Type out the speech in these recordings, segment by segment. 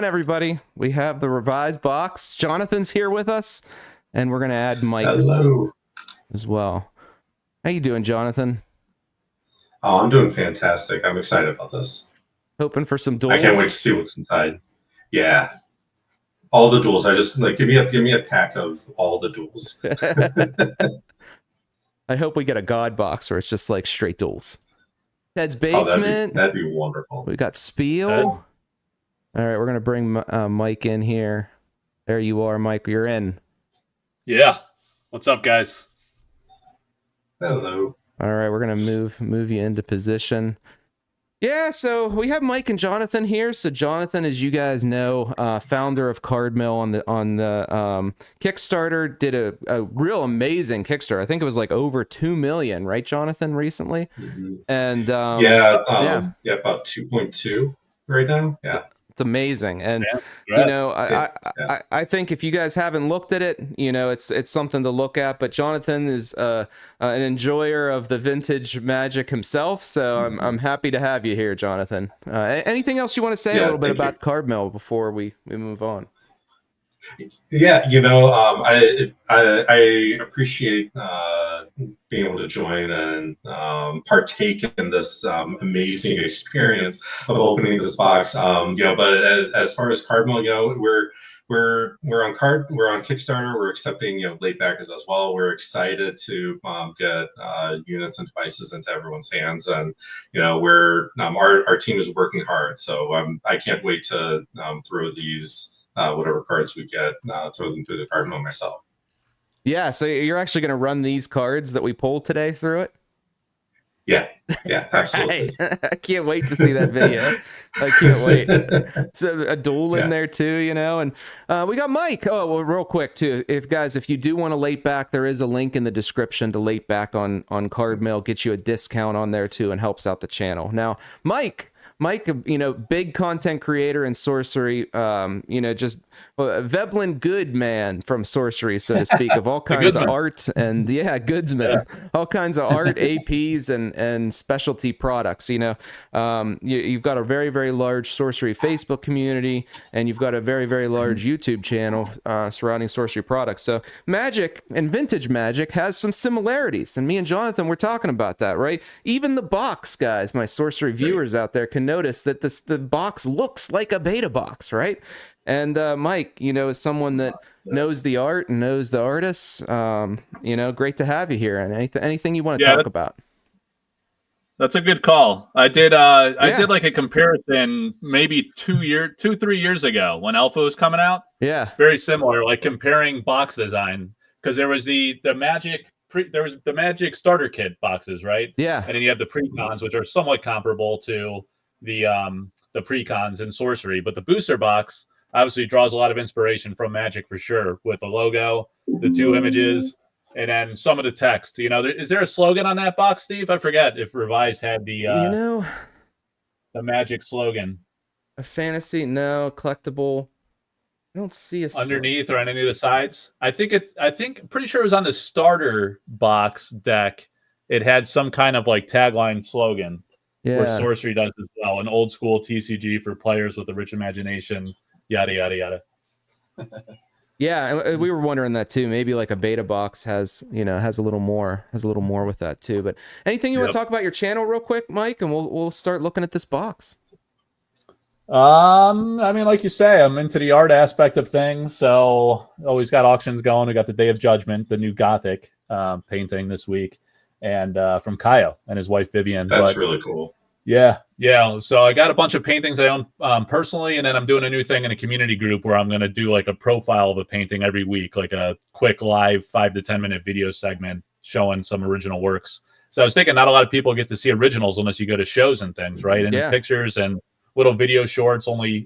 everybody? We have the revised box. Jonathan's here with us, and we're going to add Mike Hello. as well. How you doing, Jonathan? Oh, I'm doing fantastic. I'm excited about this. Hoping for some duels? I can't wait to see what's inside. Yeah. All the duels. I just give me a pack of all the duels. I hope we get a God box where it's just like straight duels. Ted's Basement. That'd be wonderful. We got Spiel. All right, we're going to bring Mike in here. There you are, Mike. You're in. Yeah. What's up, guys? Hello. All right, we're going to move you into position. Yeah, so we have Mike and Jonathan here. So Jonathan, as you guys know, founder of Card Mill on the Kickstarter, did a real amazing Kickstarter. I think it was like over 2 million, right, Jonathan, recently? Mm-hmm. And about 2.2 right now. Yeah. It's amazing. And you know, I think if you guys haven't looked at it, you know, it's something to look at. But Jonathan is an enjoyer of the vintage Magic himself, so I'm happy to have you here, Jonathan. Anything else you want to say a little bit about Card Mill before we move on? Yeah, you know, I appreciate being able to join and partake in this amazing experience of opening this box. You know, but as far as Card Mill, you know, we're on Kickstarter. We're accepting, you know, late backers as well. We're excited to get units and devices into everyone's hands, and you know, our team is working hard. So I can't wait to throw these. Whatever cards we get, throw them through the card mill myself. Yeah, so you're actually going to run these cards that we pulled today through it? Yeah, absolutely. I can't wait to see that video. I can't wait. So a duel in there too, you know, and we got Mike. Oh, well, real quick too. If you do want to late back, there is a link in the description to late back on Card Mill. Get you a discount on there too and helps out the channel. Now, Mike, you know, big content creator in sorcery, you know, just Veblen good man from sorcery, so to speak, of all kinds of art and goodsman, all kinds of art, APs and specialty products. You know, you've got a very, very large sorcery Facebook community, and you've got a very, very large YouTube channel surrounding sorcery products. So Magic and vintage Magic has some similarities, and me and Jonathan were talking about that, right? Even the box guys, my sorcery viewers out there, can notice that the box looks like a beta box, right? And Mike, you know, is someone that knows the art and knows the artists. You know, great to have you here. And anything you want to talk about? That's a good call. I did like a comparison maybe 3 years ago when Alpha was coming out. Yeah, very similar, like comparing box design, because there was the Magic starter kit boxes, right? Yeah, and then you have the precons, which are somewhat comparable to the precons in sorcery, but the booster box obviously draws a lot of inspiration from Magic for sure, with the logo, the 2 images, and then some of the text. You know, is there a slogan on that box, Steve? I forget if Revised had the the Magic slogan. A fantasy, no collectible. I don't see a underneath or on any of the sides. Pretty sure it was on the starter box deck. It had some kind of like tagline slogan. Yeah. Where sorcery does as well, an old school TCG for players with a rich imagination, yada yada yada. Yeah, we were wondering that too. Maybe like a beta box has a little more with that too. But anything you want to talk about your channel real quick, Mike, and we'll start looking at this box. I mean, like you say, I'm into the art aspect of things, so always got auctions going. We got the Day of Judgment, the new Gothic painting this week, and from Kaio and his wife Vivian. That's really cool. Yeah. So I got a bunch of paintings I own personally, and then I'm doing a new thing in a community group where I'm going to do like a profile of a painting every week, like a quick live 5 to 10 minute video segment showing some original works. So I was thinking not a lot of people get to see originals unless you go to shows and things, right? And pictures and little video shorts only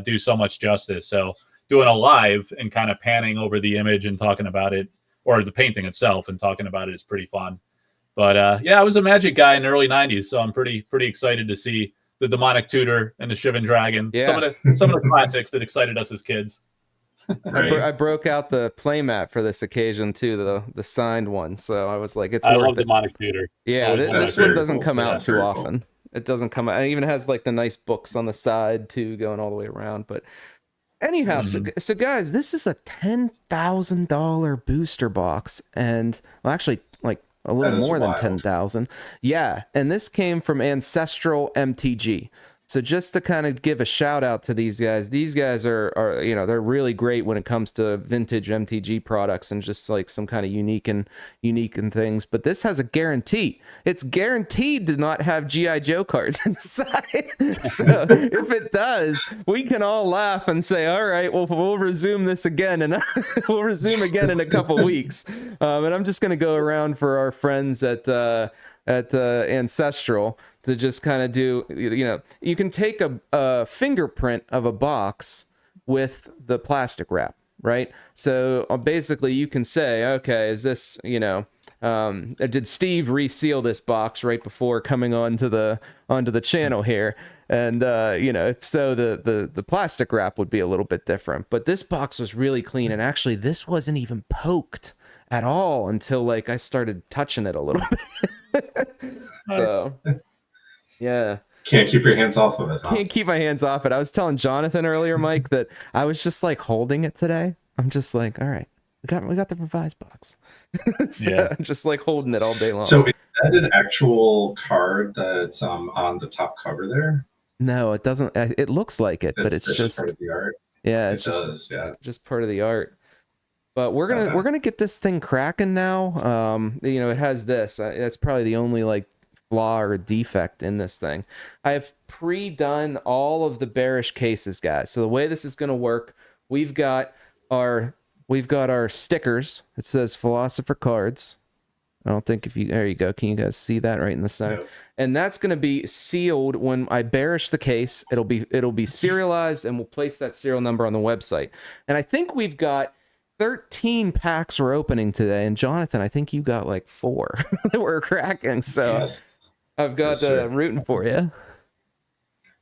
do so much justice. So doing a live and kind of panning over the image and talking about it, or the painting itself and talking about it, is pretty fun. But I was a Magic guy in the early 90s, so I'm pretty excited to see the Demonic Tutor and the Shivan Dragon. Yeah. Some of the classics that excited us as kids. Right. I broke out the playmat for this occasion too, the signed one. So I was like, it's worth it. Demonic Tutor. Yeah, this one doesn't come out too often. It doesn't come out. It even has like the nice books on the side too, going all the way around. But anyhow, so guys, this is a $10,000 booster box, and well, actually, like a little more than 10,000. Yeah, and this came from Ancestral MTG. So just to kind of give a shout out to these guys are you know, they're really great when it comes to vintage MTG products and just like some kind of unique and things. But this has a guarantee. It's guaranteed to not have GI Joe cards inside. So if it does, we can all laugh and say, all right, well, we'll resume this again, and we'll resume again in a couple weeks. And I'm just gonna go around for our friends at Ancestral to just kind of do, you know, you can take a fingerprint of a box with the plastic wrap, right? So basically you can say, okay, is this, you know, did Steve reseal this box right before coming onto the channel here? And you know, if so, the plastic wrap would be a little bit different. But this box was really clean, and actually this wasn't even poked at all until like I started touching it a little bit. So yeah, can't keep your hands off of it, huh? Can't keep my hands off it. I was telling Jonathan earlier, Mike, that I was just like holding it today. I'm just like, all right, we got the revised box. So yeah, I'm just like holding it all day long. So is that an actual card that's on the top cover there? No, it doesn't. It looks like it, but it's just part of the art. Yeah, it does. Yeah, just part of the art. But we're gonna get this thing cracking now. You know, it has this. That's probably the only like flaw or defect in this thing. I have pre-done all of the bearish cases, guys. So the way this is gonna work, we've got our stickers. It says Philosopher Cards. I don't think there you go. Can you guys see that right in the center? Yeah. And that's going to be sealed when I bearish the case. It'll be serialized, and we'll place that serial number on the website. And I think we've got 13 packs we're opening today. And Jonathan, I think you got like 4 that we're cracking. So yes. I've got rooting for you.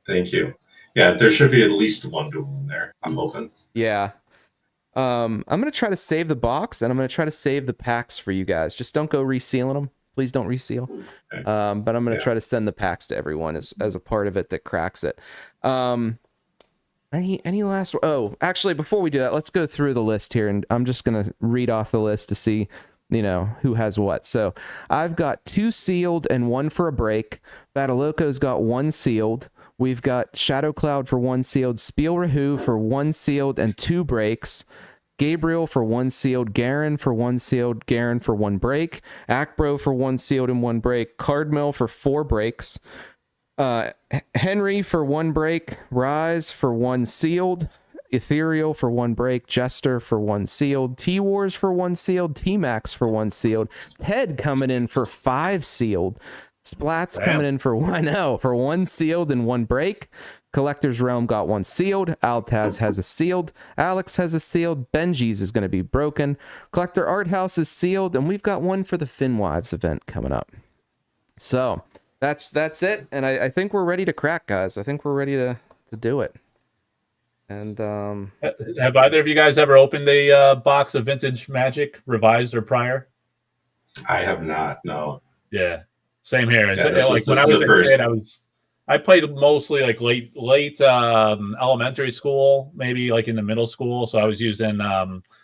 Thank you. Yeah, there should be at least one duel in there, I'm hoping. Yeah. I'm going to try to save the box, and I'm going to try to save the packs for you guys. Just don't go resealing them. Please don't reseal. Okay. But I'm going to try to send the packs to everyone as a part of it that cracks it. Any last... Oh, actually, before we do that, let's go through the list here, and I'm just going to read off the list to see, you know, who has what. So I've got 2 sealed and 1 for a break. Bataloco's got 1 sealed. We've got Shadow Cloud for 1 sealed, Spiel Rahu for 1 sealed and 2 breaks, Gabriel for 1 sealed, Garen for 1 sealed, Garen for 1 break, Akbro for 1 sealed and 1 break, Cardmill for 4 breaks, Henry for 1 break, Rise for 1 sealed, Ethereal for 1 break, Jester for 1 sealed, T-Wars for 1 sealed, T-Max for 1 sealed, Ted coming in for 5 sealed, Splat's coming in for 1 sealed and 1 break. Collector's Realm got 1 sealed. Altaz has a sealed. Alex has a sealed. Benji's is going to be broken. Collector Art House is sealed, and we've got 1 for the Finwives event coming up. So that's it, and I think we're ready to crack, guys. I think we're ready to do it. And have either of you guys ever opened a box of vintage Magic, revised or prior? I have not. No. Yeah. Same here. Yeah, like when I was a kid, I played mostly like late elementary school, maybe like in the middle school. So I was using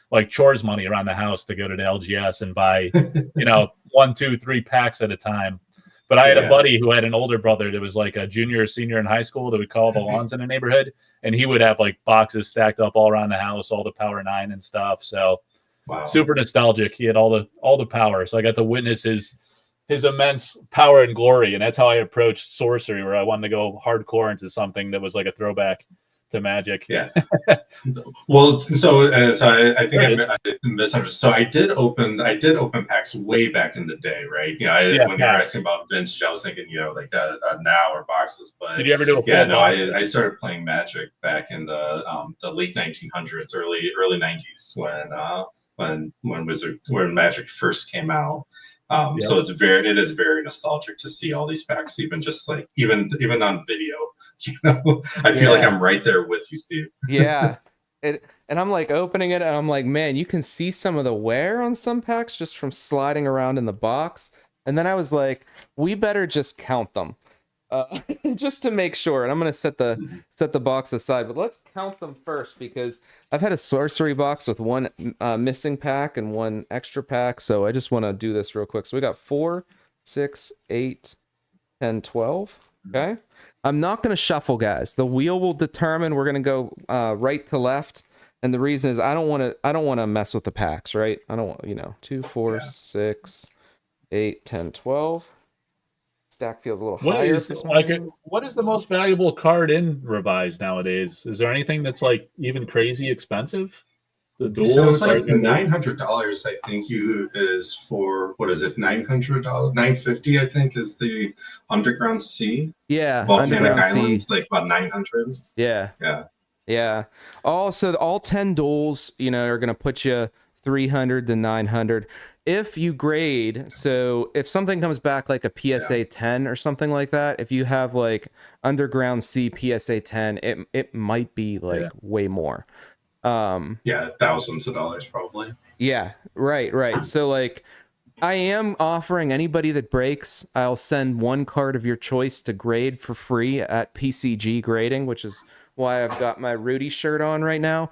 like chores money around the house to go to the LGS and buy, you know, 1, 2, 3 packs at a time. But I had a buddy who had an older brother that was like a junior or senior in high school that would call the lawns in the neighborhood, and he would have like boxes stacked up all around the house, all the Power 9 and stuff. So super nostalgic. He had all the power. So I got to witness his immense power and glory, and that's how I approached sorcery, where I wanted to go hardcore into something that was like a throwback to Magic. Yeah. Well, so I think I misunderstood. So I did open packs way back in the day, right? You know, when you were asking about vintage, I was thinking, you know, like a now or boxes. But did you ever do a full I started playing Magic back in the late 1900s, early 90s when Magic first came out. So it is very nostalgic to see all these packs, even just like even on video. You know, I feel like I'm right there with you, Steve. Yeah, and I'm like opening it, and I'm like, man, you can see some of the wear on some packs just from sliding around in the box. And then I was like, we better just count them. just to make sure. And I'm gonna set the box aside, but let's count them first because I've had a sorcery box with one missing pack and one extra pack, so I just want to do this real quick. So we got 4, 6, 8, 10, 12. Okay. I'm not gonna shuffle, guys. The wheel will determine. We're gonna go right to left. And the reason is I don't want to mess with the packs, right? I don't want, 2, 4, 6, 8, 10, 12. Stack feels a little What higher is for some like reason. what is the most valuable card in Revised nowadays? Is there anything that's like even crazy expensive? The duels So it's like are $900. I think is for what is it? $900, $950. I think is the Underground Sea. Yeah, Volcanic Underground Islands, Sea. like about 900. Yeah. Yeah. Yeah. Also, all 10 duels, are going to put you 300 to 900. If you grade, so if something comes back like a PSA 10 or something like that, if you have like Underground Sea PSA 10, it might be like way more. Yeah, thousands of dollars probably. Yeah, right. So like I am offering anybody that breaks, I'll send one card of your choice to grade for free at PCG Grading, which is why I've got my Rudy shirt on right now.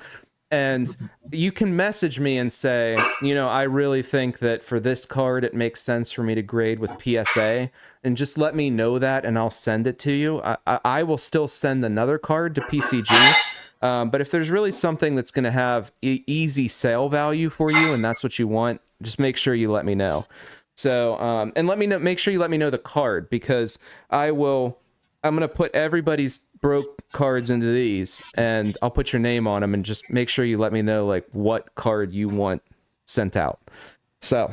And you can message me and say, I really think that for this card, it makes sense for me to grade with PSA. And just let me know that, and I'll send it to you. I will still send another card to PCG. But if there's really something that's going to have easy sale value for you, and that's what you want, just make sure you let me know. So, and let me know, make sure you let me know the card, because I'm going to put everybody's broke cards into these, and I'll put your name on them, and just make sure you let me know like what card you want sent out. So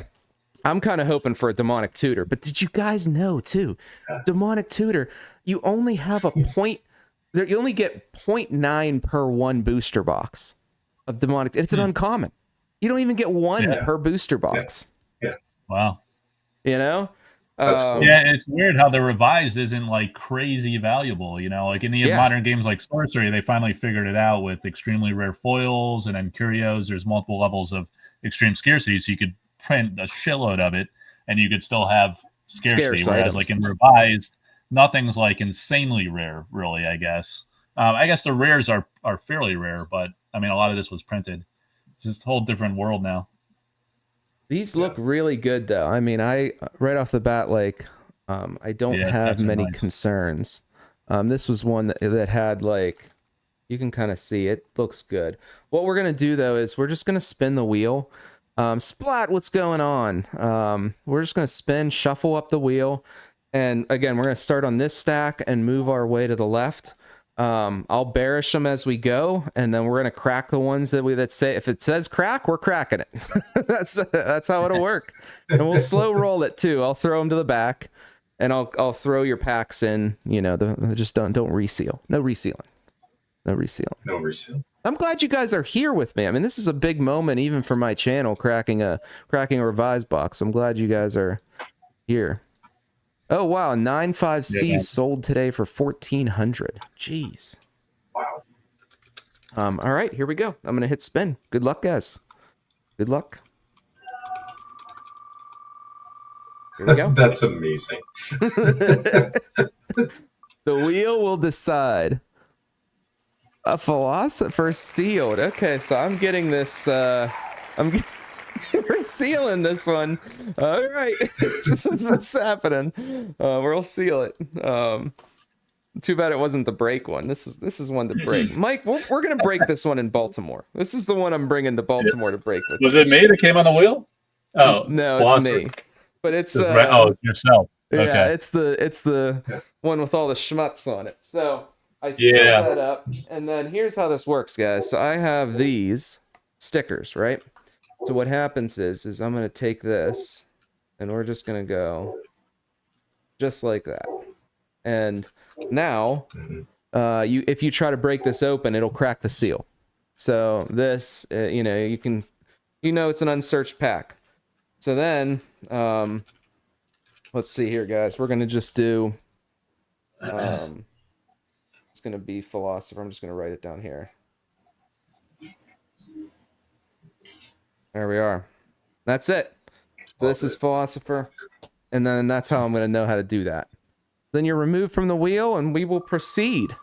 I'm kind of hoping for a Demonic Tutor, but did you guys know too, Demonic Tutor, you only have you only get 0.9 per one booster box of Demonic. It's an uncommon. You don't even get one per booster box. Yeah. Wow. That's cool. Yeah, it's weird how the Revised isn't like crazy valuable. Like in the modern games like Sorcery, they finally figured it out with extremely rare foils and then curios. There's multiple levels of extreme scarcity, so you could print a shitload of it and you could still have scarcity. Scarce whereas items. Like in Revised, nothing's like insanely rare, really, I guess. I guess the rares are fairly rare, but I mean, a lot of this was printed. It's just a whole different world now. These look really good, though. I mean, right off the bat, like, I don't have many concerns. This was one that had like, you can kind of see it looks good. What we're gonna do though is we're just gonna spin the wheel. Splat, what's going on? We're just gonna spin, shuffle up the wheel, and again, we're gonna start on this stack and move our way to the left. I'll bearish them as we go, and then we're gonna crack the ones that say, if it says crack, we're cracking it. that's how it'll work. And we'll slow roll it too. I'll throw them to the back, and I'll throw your packs in. Just don't reseal. No resealing. No reseal. I'm glad you guys are here with me. I mean, this is a big moment even for my channel, cracking a revised box. I'm glad you guys are here. Oh wow, 9.5C sold today for 1,400. Jeez. Wow. All right, here we go. I'm gonna hit spin. Good luck, guys. Good luck. Here we go. That's amazing. The wheel will decide. A Philosopher sealed. Okay, so I'm getting this. We're sealing this one. All right, this is what's happening. We'll seal it. Too bad it wasn't the break one. This is one to break. Mike, we're gonna break this one in Baltimore. This is the one I'm bringing to Baltimore to break with. Was it me that came on the wheel? Oh no, Philosopher. it's me. But it's yourself. Okay. Yeah, it's the one with all the schmutz on it. So I set that up, and then here's how this works, guys. So I have these stickers, right? So what happens is I'm going to take this, and we're just going to go just like that. And now, if you try to break this open, it'll crack the seal. So this, you can, it's an unsearched pack. So then, let's see here, guys. We're going to just do, it's going to be Philosopher. I'm just going to write it down here. There we are. That's it. So this is Philosopher, and then that's how I'm going to know how to do that. Then you're removed from the wheel, and we will proceed.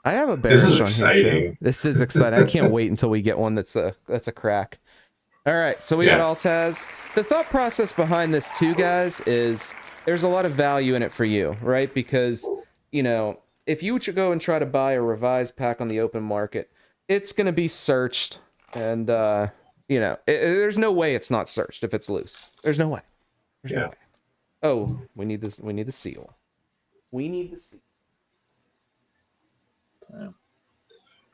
I have a bearish This is on here too. exciting. This is exciting. I can't wait until we get one that's a crack. All right, so we got Altaz. The thought process behind this too, guys, is there's a lot of value in it for you, right? Because, you know, if you should go and try to buy a revised pack on the open market, it's going to be searched, and you know, there's no way it's not searched if it's loose. There's no way. There's no way. Oh, we need this. We need the seal. We need the seal.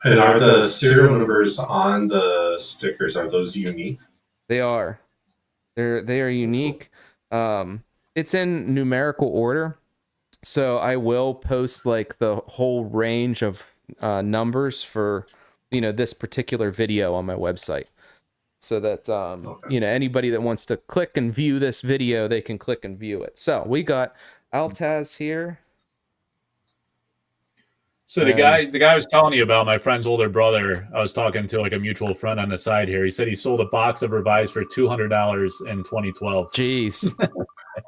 And are the serial numbers on the stickers, are those unique? They are. They are unique. It's in numerical order, so I will post like the whole range of numbers for, you know, this particular video on my website, so that you know, anybody that wants to click and view this video, they can click and view it. So we got Altaz here. So the guy I was telling you about, my friend's older brother, I was talking to like a mutual friend on the side here. He said he sold a box of Revised for $200 in 2012. Jeez.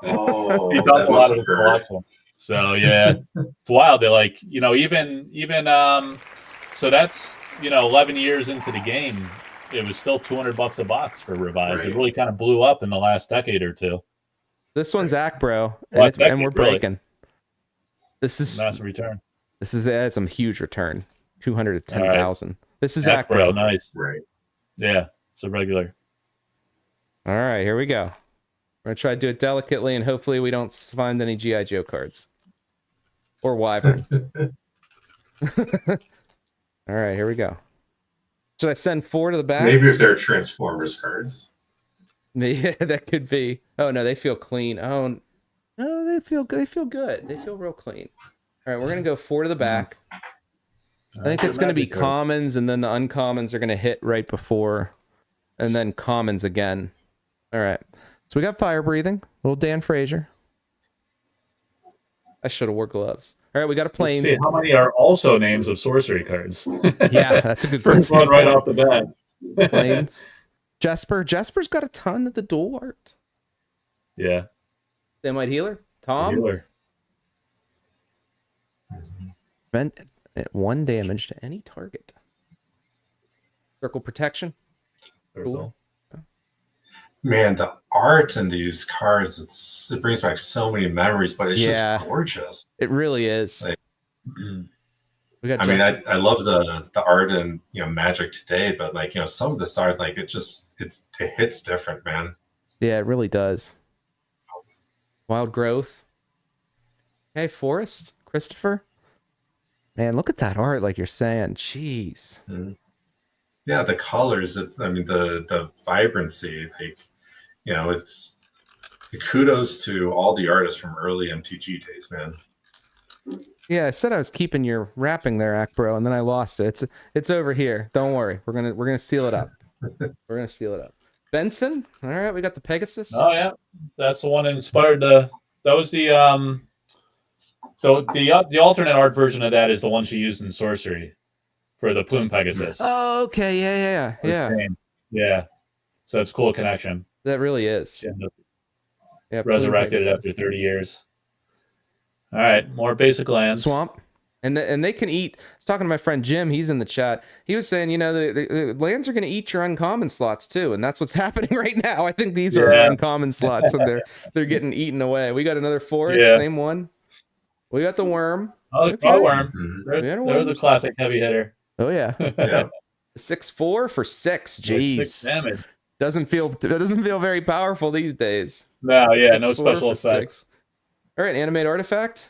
Oh, he dumped a lot of his collection. So yeah, it's wild. They're like, you know, even so that's, you know, 11 years into the game, it was still $200 a box for Revised. Right. It really kind of blew up in the last decade or two. This one's Bro, and we're breaking. Really. This is massive return. This is some huge return, 210,000. Right. This is Bro, nice. Right. Yeah, it's a regular. All right, here we go. We're gonna try to do it delicately, and hopefully we don't find any GI Joe cards or Wyvern. All right, here we go. Should I send 4 to the back? Maybe if they're Transformers cards. Yeah, that could be. Oh no, they feel clean. Oh no, they feel good. They feel good. They feel real clean. All right, we're going to go 4 to the back. I think it's going to be commons, and then the uncommons are going to hit right before, and then commons again. All right. So we got Fire Breathing, little Dan Frazier. I should have wore gloves. All right, we got a Plains. See, how many are also names of sorcery cards? Yeah, that's a good first one right off the bat. Plains. Jesper's got a ton of the dual art. Yeah. Samite Healer. Tom. Healer. Prevent 1 damage to any target. Circle protection. Cool. Man, the art in these cards, it brings back so many memories, but it's just gorgeous. It really is. Like, we got I love the art in, you know, Magic today, but like, you know, some of this art, like it hits different, man. Yeah, it really does. Wild Growth. Hey, Forest, Christopher. Man, look at that art, like you're saying. Jeez. Yeah, the colors, I mean, the vibrancy, like, you know, it's kudos to all the artists from early MTG days, man. Yeah, I said I was keeping your wrapping there, Bro, and then I lost it. It's over here. Don't worry. We're gonna seal it up. We're gonna seal it up. Benson. All right, we got the Pegasus. Oh yeah, that's the one that inspired the. That was the So the alternate art version of that is the one she used in Sorcery for the Plume Pegasus. Oh, okay. Yeah. So it's a cool connection. That really is. Yeah, resurrected it after 30 years. All right, more basic lands. Swamp. And they can eat. I was talking to my friend Jim. He's in the chat. He was saying, you know, the lands are going to eat your uncommon slots too, and that's what's happening right now. I think these are uncommon slots, and they're getting eaten away. We got another Forest, same one. We got the Worm. Oh, the Worm. There was a classic heavy hitter. Oh yeah. 6/4 for 6. Jeez. 6 damage. Doesn't feel very powerful these days. No, yeah, no special effects. 6. All right, Animate Artifact.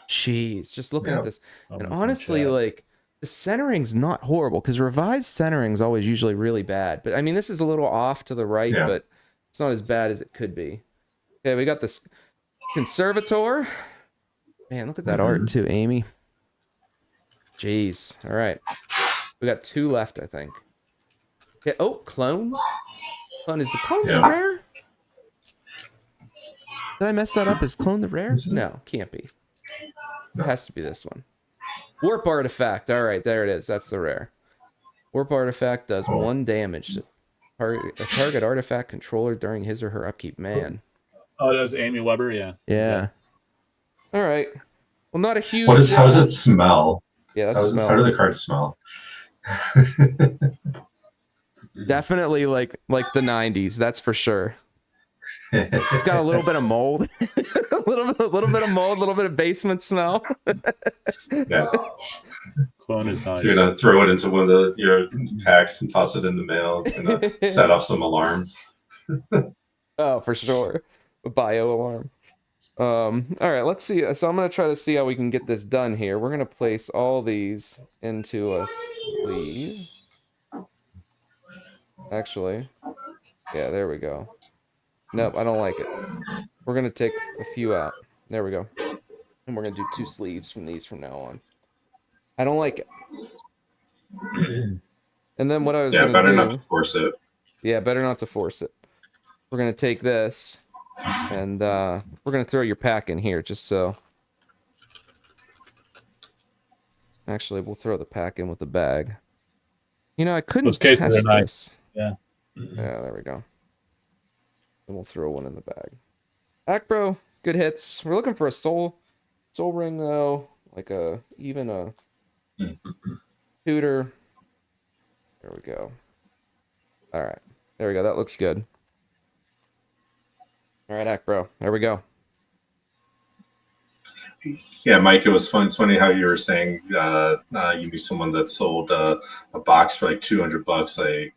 Jeez, just looking at this. And honestly, like, the centering's not horrible, because revised centering's always usually really bad. But I mean, this is a little off to the right, but it's not as bad as it could be. Okay, we got this Conservator. Man, look at that art too, Amy. Jeez. All right. We got 2 left, I think. Okay. Oh, Clone. Clone, is the Clone the rare? Did I mess that up? Is Clone the rare? No, can't be. It has to be this one. Warp Artifact. All right, there it is. That's the rare. Warp Artifact does 1 damage. A target artifact controller during his or her upkeep. Man. Oh, that was Amy Weber. Yeah. Yeah. All right. Well, not a huge. How does it smell? Yeah, that's How smell. do the cards smell? Definitely like the 90s. That's for sure. It's got a little bit of mold, a little bit of mold, a little bit of basement smell. Yeah. Clone is nice. You're gonna throw it into one of your packs and toss it in the mail. It's gonna set off some alarms. Oh, for sure. A bio alarm. All right, let's see. So I'm gonna try to see how we can get this done here. We're gonna place all these into a sleeve. Actually, yeah, there we go. Nope, I don't like it. We're gonna take a few out. There we go. And we're gonna do 2 sleeves from these from now on. I don't like it. And then what I was gonna better do, not to force it. Yeah, better not to force it. We're gonna take this and we're gonna throw your pack in here just so. Actually, we'll throw the pack in with the bag. You know, I couldn't test this. Nice. Yeah. Yeah, there we go. And we'll throw one in the bag. Acbro, good hits. We're looking for a soul ring though, like even a tutor. There we go. All right, there we go. That looks good. All right, Acbro, there we go. Yeah, Mike, it was fun. It's funny how you were saying you knew someone that sold a box for like $200, like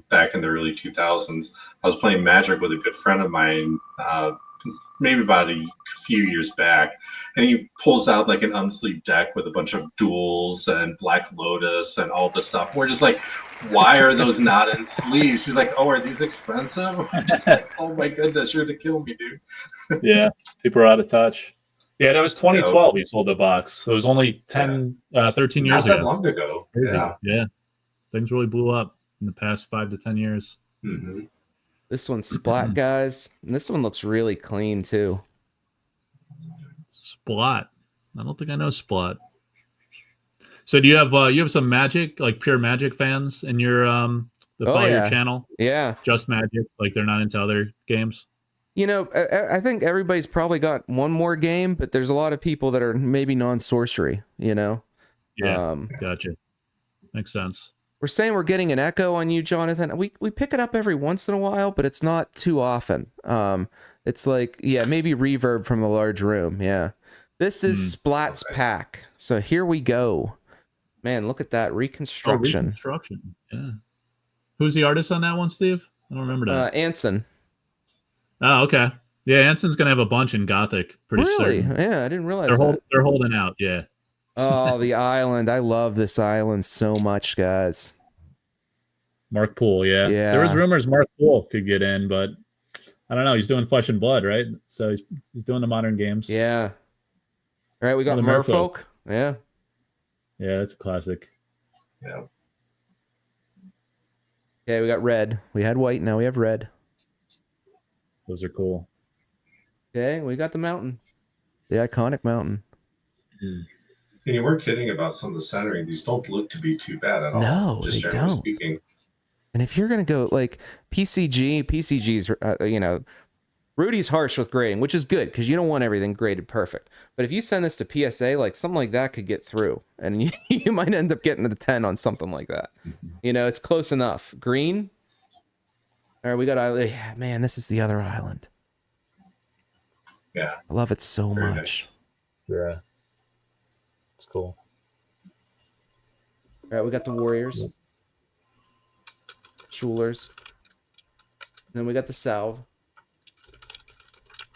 back in the early 2000s. I was playing Magic with a good friend of mine, maybe about a few years back, and he pulls out like an unsleeved deck with a bunch of duels and Black Lotus and all this stuff. We're just like, why are those not in sleeves? She's like, oh, are these expensive? I'm just like, oh my goodness, you're to kill me, dude. Yeah, people are out of touch. Yeah, that was 2012. He sold the box. So it was only 13 years ago. Not that long ago. Yeah. Things really blew up in the past 5 to 10 years. Mm-hmm. This one's Splat, guys. And this one looks really clean, too. Splat. I don't think I know Splat. So do you have some Magic, like pure Magic fans in your your channel? Yeah. Just Magic, like they're not into other games? You know, I think everybody's probably got one more game, but there's a lot of people that are maybe non-sorcery, you know? Yeah, gotcha. Makes sense. We're saying we're getting an echo on you, Jonathan. We pick it up every once in a while, but it's not too often. It's like, yeah, maybe reverb from the large room. Yeah. This is Splat's pack. So here we go. Man, look at that. Reconstruction. Reconstruction. Yeah. Who's the artist on that one, Steve? I don't remember that. Anson. Oh, okay. Yeah, Anson's gonna have a bunch in Gothic. Pretty certain. Yeah, I didn't realize they're holding out. Yeah. Oh, the island! I love this island so much, guys. Mark Poole, yeah. There was rumors Mark Poole could get in, but I don't know. He's doing Flesh and Blood, right? So he's doing the modern games. Yeah. All right, we got Merfolk. Yeah. Yeah, that's a classic. Yeah. Okay, we got red. We had white. Now we have red. Those are cool. Okay, we got the mountain. The iconic mountain. And you weren't kidding about some of the centering. These don't look to be too bad at all. No, just they generally don't. Speaking. And if you're going to go like PCG's, you know, Rudy's harsh with grading, which is good because you don't want everything graded perfect. But if you send this to PSA, like something like that could get through and you might end up getting a 10 on something like that. You know, it's close enough. Green. All right, we got island. Yeah, man, this is the other island. Yeah. I love it so Very much. Nice. Yeah. It's cool. All right, we got the Warriors. Schulers. Then we got the Salve.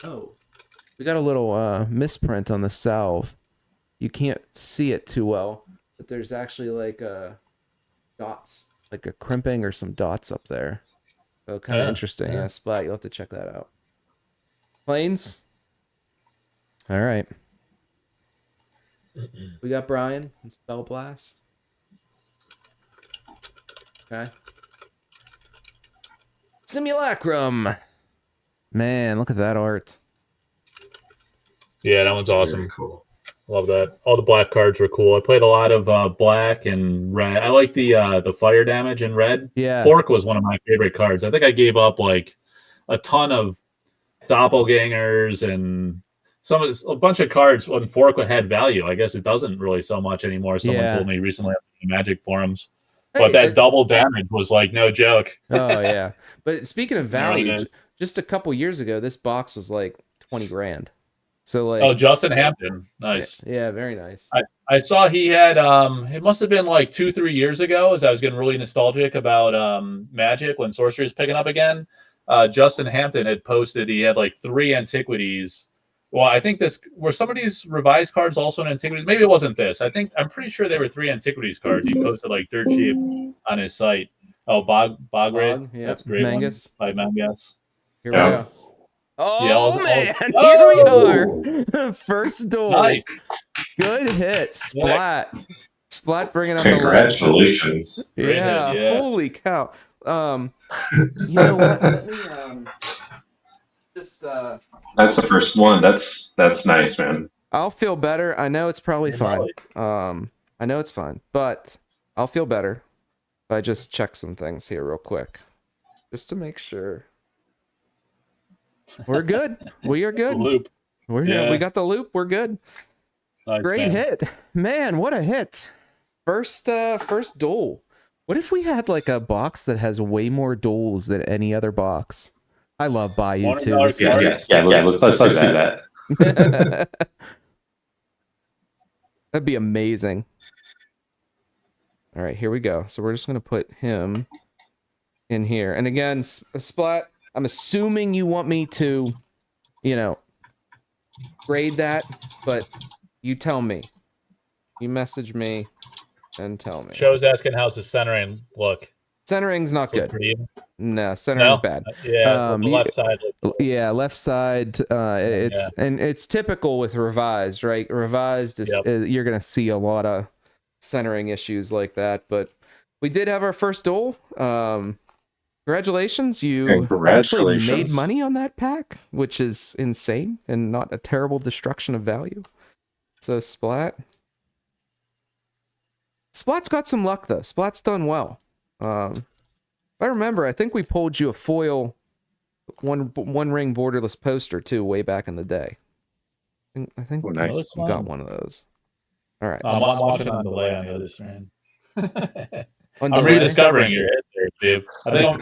Oh. We got a little misprint on the Salve. You can't see it too well, but there's actually like dots, like a crimping or some dots up there. So kind of interesting. Yeah, Splat. You'll have to check that out. Planes. All right. We got Brian and Spell Blast. Okay. Simulacrum. Man, look at that art. Yeah, that one's awesome. Very cool. Love that. All the black cards were cool. I played a lot of black and red. I like the fire damage in red. Yeah. Fork was one of my favorite cards. I think I gave up like a ton of doppelgangers and a bunch of cards when Fork had value. I guess it doesn't really so much anymore. Someone told me recently on the Magic forums. But that double damage was like no joke. Oh yeah. But speaking of value, just a couple years ago, this box was like 20 grand. So like Justin Hampton. Nice. Yeah, very nice. I saw he had it must have been like 2-3 years ago as I was getting really nostalgic about Magic when Sorcery is picking up again. Justin Hampton had posted he had like 3 antiquities. Well, I think were some of these revised cards also in antiquities. Maybe it wasn't this. I'm pretty sure there were 3 antiquities cards. He posted like dirt cheap on his site. Oh, Bograve. Yeah. That's great. Mangus. By Mangus. Here we go. Oh man, here we are. First duel. Nice. Good hit. Splat. Splat bringing up Congratulations. the yeah. Holy cow. You know what? Let me just That's the first one. That's nice, man. I'll feel better. I know it's probably fine. I know it's fine, but I'll feel better if I just check some things here real quick. Just to make sure. We're good. We are good. Loop. We got the loop. We're good. Nice, Great hit. Man, what a hit. First duel. What if we had like a box that has way more duels than any other box? I love Bayou too. Let's do that. That'd be amazing. All right, here we go. So we're just going to put him in here. And again, Splat, I'm assuming you want me to, grade that, but you tell me. You message me and tell me. Joe's asking how's the centering look. Centering's not good. No, centering's bad. Yeah, the left side. Yeah, left side. It's typical with revised, right? Revised is you're gonna see a lot of centering issues like that. But we did have our first duel. Congratulations, you actually made money on that pack, which is insane and not a terrible destruction of value. So Splat's got some luck though. Splat's done well. If I remember, I think we pulled you a foil one ring borderless poster too way back in the day. I think nice. you got one of those. All right. I'm watching on delay on the other screen. I'm rediscovering your hit there, Steve. I think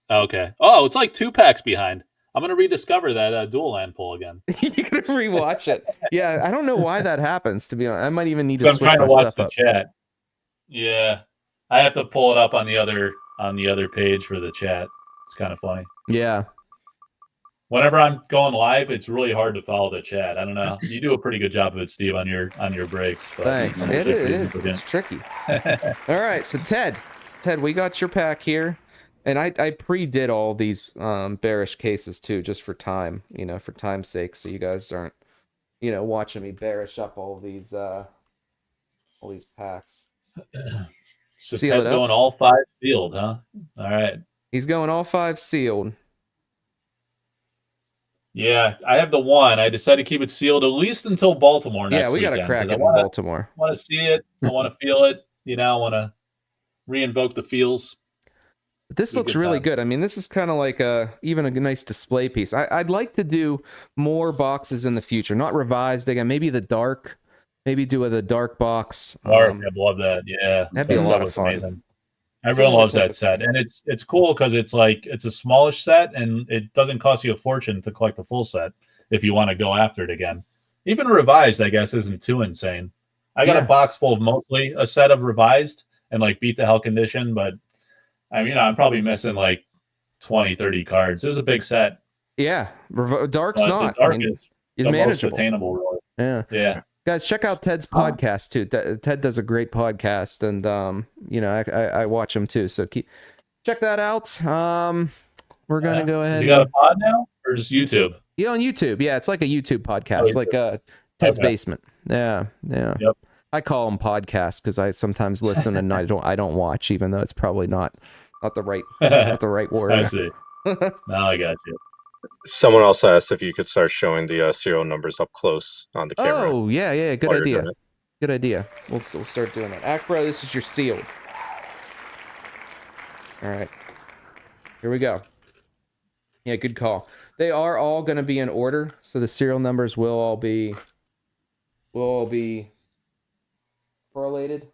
okay. Oh, it's like 2 packs behind. I'm gonna rediscover that dual land pull again. You're gonna rewatch it. Yeah, I don't know why that happens. To be honest, I might even need to switch I'm trying my to watch stuff the up. chat. Yeah, I have to pull it up on the other page for the chat. It's kind of funny. Yeah. Whenever I'm going live, it's really hard to follow the chat. I don't know. You do a pretty good job of it, Steve, on your breaks. But thanks. It is. It's tricky. All right, so Ted, we got your pack here, and I pre-did all these bearish cases too, just for time, for time's sake, so you guys aren't, watching me bearish up all these packs. So Ted's going all 5 sealed, huh? All right. He's going all 5 sealed. Yeah, I have the 1. I decided to keep it sealed at least until Baltimore next weekend. Yeah, we got to crack it in Baltimore. I want to see it. I want to feel it. I want to reinvoke the feels. This looks really good. I mean, this is kind of like even a nice display piece. I'd like to do more boxes in the future. Not revised again. Maybe the dark. Maybe do the dark box. Dark, I'd love that. Yeah, that'd be a lot of fun. Amazing. Everyone loves that set, and it's cool because it's a smallish set, and it doesn't cost you a fortune to collect the full set if you want to go after it again. Even revised, I guess, isn't too insane. I got a box full of mostly a set of revised and like beat the hell condition, but I mean, I'm probably missing like 20, 30 cards. It was a big set. Yeah, dark's not. The dark is it's manageable, attainable, really. Yeah. Guys, check out Ted's podcast too. Ted does a great podcast, and I watch him too. So check that out. We're gonna go ahead. You got a pod now, or just YouTube? Yeah, on YouTube. Yeah, it's like a YouTube podcast, like Ted's Basement. Yeah. Yep. I call them podcasts because I sometimes listen and I don't watch, even though it's probably not the right word. I see. Now I got you. Someone also asked if you could start showing the serial numbers up close on the camera. Oh, yeah, good while you're idea. doing it. Good idea. We'll start doing that. Acro, this is your sealed. All right. Here we go. Yeah, good call. They are all going to be in order, so the serial numbers will all be correlated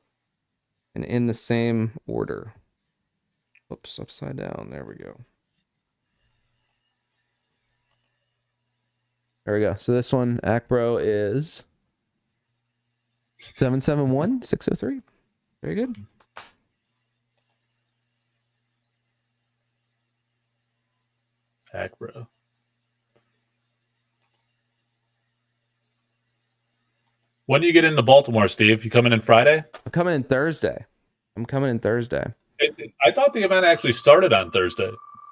and in the same order. Oops, upside down. There we go. There we go. So this one, Acro, is 771603. Very good. Acro. When do you get into Baltimore, Steve? You coming in Friday? I'm coming in Thursday. I thought the event actually started on Thursday,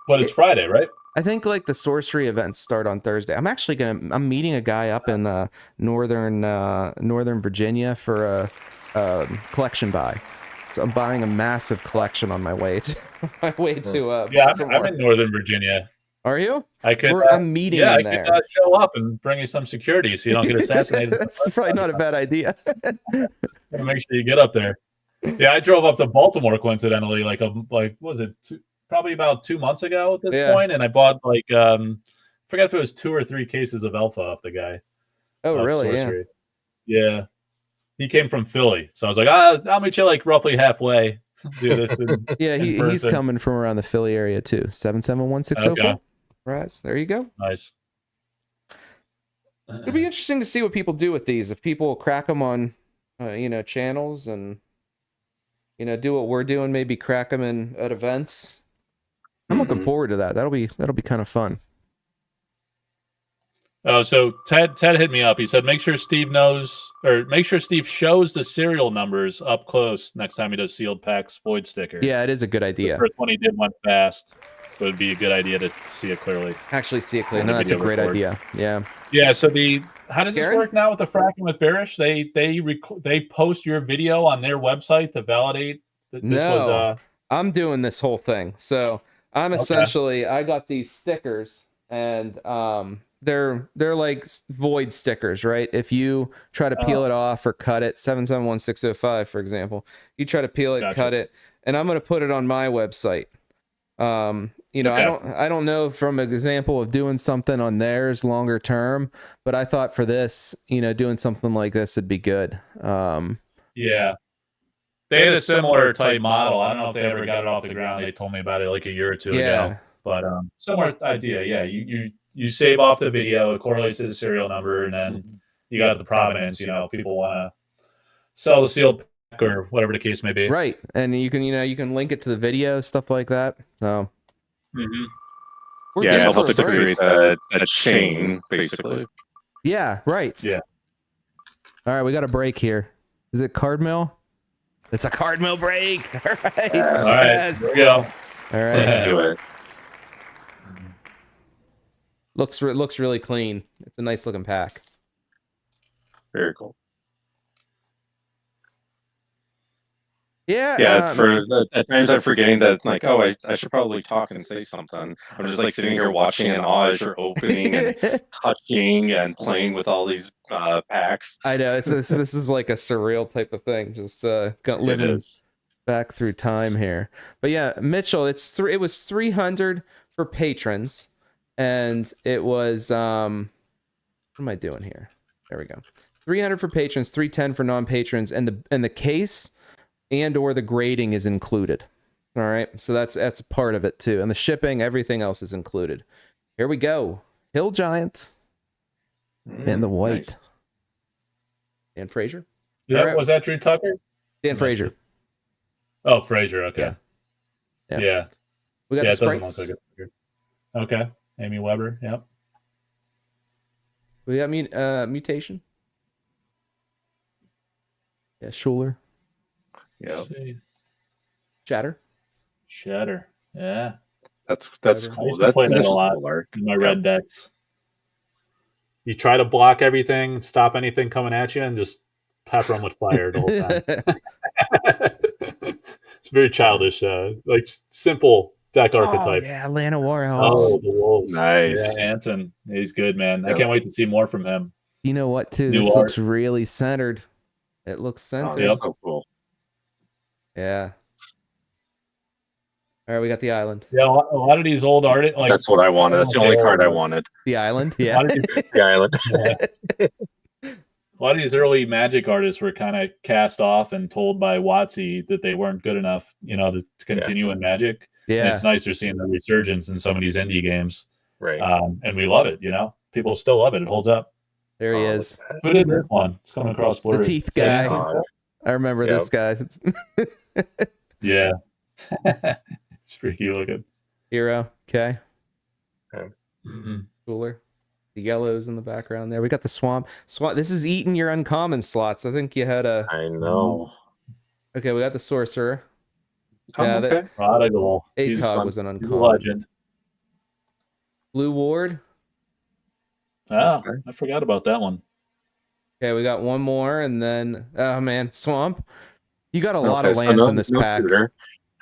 but it's Friday, right? I think like the sorcery events start on Thursday. I'm meeting a guy up in northern Virginia for a collection buy. So I'm buying a massive collection on my way to Baltimore. I'm in Northern Virginia. Are you? I'm meeting him there. I could show up and bring you some security so you don't get assassinated. That's probably not a bad idea. Make sure you get up there. Yeah, I drove up to Baltimore coincidentally, probably about 2 months ago at this point, and I bought forget if it was 2 or 3 cases of alpha off the guy. Oh, really? Sorcery. Yeah. He came from Philly, so I was like, I'll meet you like roughly halfway. Do this. He's coming from around the Philly area too. 771604. Okay. Right, there you go. Nice. It'll be interesting to see what people do with these. If people crack them on, channels and, do what we're doing, maybe crack them at events. I'm looking forward to that. That'll be kind of fun. Oh, so Ted hit me up. He said, make sure Steve shows the serial numbers up close next time he does sealed packs void sticker. Yeah, it is a good idea. The first one he did went fast. It would be a good idea to see it clearly. Actually see it clearly. No, that's a great idea. Yeah. Yeah, so how does this work now with the fracking with Bearish? They post your video on their website to validate that this was I'm doing this whole thing. So I'm essentially I got these stickers and they're like void stickers, right? If you try to peel it off or cut it, 771605, for example, you try to peel it, cut it, and I'm going to put it on my website. I don't know from an example of doing something on theirs longer term, but I thought for this, doing something like this would be good. Yeah. They had a similar type model. I don't know if they ever got it off the ground. They told me about it like a year or two ago. But similar idea. Yeah, you save off the video, it correlates to the serial number, and then you got the provenance. People want to sell the sealed pack or whatever the case may be. Right, and you can link it to the video, stuff like that. So it helps to create a chain, basically. Yeah, right. Yeah. All right, we got a break here. Is it card mill? It's a card mill break. All right. All right. Yes. Here we go. All right. Let's do it. Looks really clean. It's a nice looking pack. Very cool. Yeah. At times I'm forgetting that, I should probably talk and say something. I'm just sitting here watching in awe as you're opening and touching and playing with all these packs. I know this is like a surreal type of thing. Just living back through time here. But yeah, Mitchell, it was 300 for patrons, and it was what am I doing here? There we go. 300 for patrons, 310 for non-patrons, and the case and or the grading is included. All right, so that's a part of it too, and the shipping, everything else is included. Here we go. Hill Giant and the white. Nice. Dan Frazier. Yeah, right. Was that Drew Tucker? Dan Frazier. Oh, Frazier. Okay. Yeah. We got the sprites. Okay. Amy Weber. Yep. We got mutation. Yeah, Schuler. Yeah. Shatter. Yeah. That's cool. That's playing that a lot in my red decks. You try to block everything, stop anything coming at you, and just pepper them with fire the whole time. It's very childish, simple deck Oh archetype. yeah, Atlanta Warhawks. Oh, the Wolves. Nice. Yeah, Anson. He's good, man. I Yep. can't wait to see more from him. You know what, too? New This art. looks really centered. It looks Oh, centered. that's so cool. Yeah. All right, we got the island. Yeah, a lot of these old art, like That's what I wanted. That's the only card I wanted. The island, a yeah. lot of these, The island. a lot of these early Magic artists were kind of cast off and told by WotC that they weren't good enough, to continue in Magic. And Yeah. it's nice to seeing the resurgence in some of these indie games. Right. And we love it, People still love it. It holds up. There he is. Who did this one? It's coming across The blurry. teeth guy. Oh, I remember this guy. Yeah. It's freaky looking. Hero. Okay. Mm-hmm. Cooler. The yellows in the background there. We got the swamp. This is eating your uncommon slots. I think you had a... I know. Okay, we got the sorcerer. Oh, Yeah, okay. Prodigal. Atog was an He's a uncommon. legend. Blue ward. Oh, I forgot about that one. Okay, we got one more, and then... Oh, man. Swamp. You got a lot of lands in this pack. Shooter.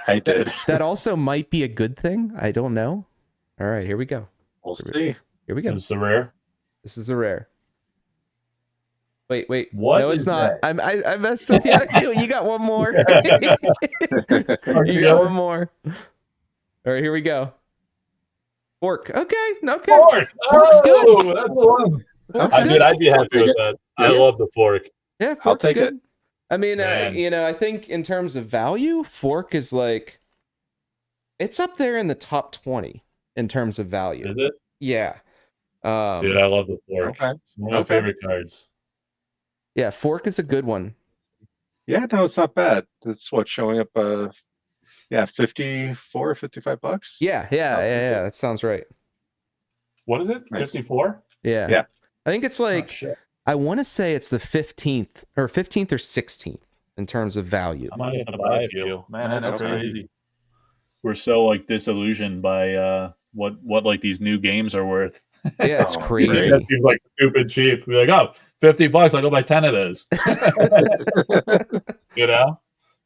I did. That also might be a good thing. I don't know. All right, here we go. We'll see. Here we go. It's the rare. This is the rare. Wait. What No, it's is not. that? I messed with you. You got one more. You got one more. All right, here we go. Fork. Okay. Fork. Fork's good. Oh, that's the one. Fork's good. I'd be happy with that. I love the fork. Yeah, Fork's take good. it. I mean, Man. I think in terms of value, Fork is like, it's up there in the top 20 in terms of value. Is it? Yeah. Dude, I love the fork. Okay. It's one of my favorite cards. Yeah, Fork is a good one. Yeah, no, it's not bad. It's what's showing up. $54, $55. Yeah. That sounds right. What is it? Nice. 54? Yeah. Yeah. I think it's like, I want to say it's the 15th or 16th in terms of value. I might have to buy a few. Man, that's Okay. crazy. We're so like disillusioned by what like these new games are worth. Yeah, it's Oh, crazy. That seems like stupid cheap. We're like, oh, $50, I'll go buy 10 of those.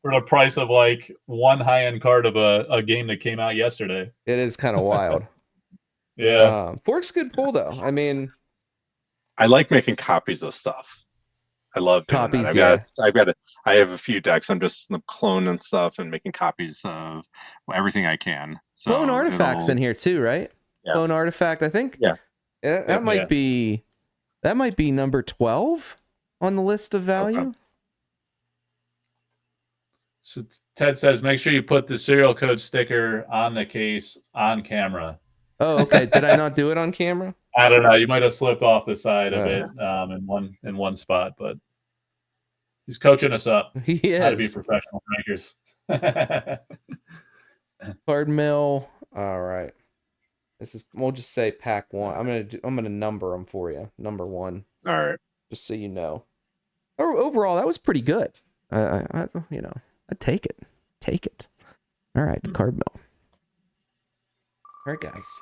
For the price of like one high-end card of a game that came out yesterday. It is kind of wild. Yeah. Fork's good pull though. I mean, I like making copies of stuff. I love doing Copies, that. I have a few decks. I'm just cloning stuff and making copies of everything I can. So Clone Artifacts in here too, right? Yeah. Clone Artifact, I think. Yeah. That might be number 12 on the list of value. Okay. So Ted says, make sure you put the serial code sticker on the case on camera. Oh, okay. Did I not do it on camera? I don't know. You might have slipped off the side of Yeah. it in one spot, but he's coaching us up He how to be is. professional rankers. Card mill. All right. We'll just say pack 1. I'm gonna number them for you. Number 1, All right. just so you know. Overall, that was pretty good. I'd take it. Take it. All right, the card mill. All right, guys.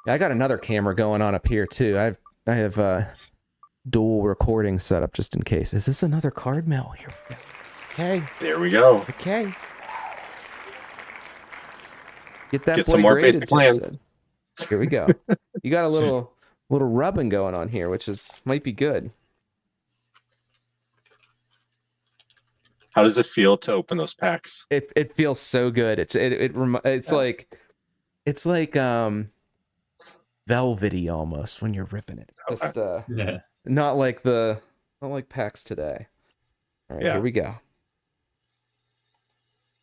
I got another camera going on up here too. I have dual recording set up just in case. Is this another card mill here? Okay. There we go. Okay. Get that Get boy some more graded, basic Ted lands. said. Here we go. You got a little rubbing going on here, which might be good. How does it feel to open those packs? It feels so good. It's like velvety almost when you're ripping it. Just Yeah. not like packs today. All right, Yeah. here we go.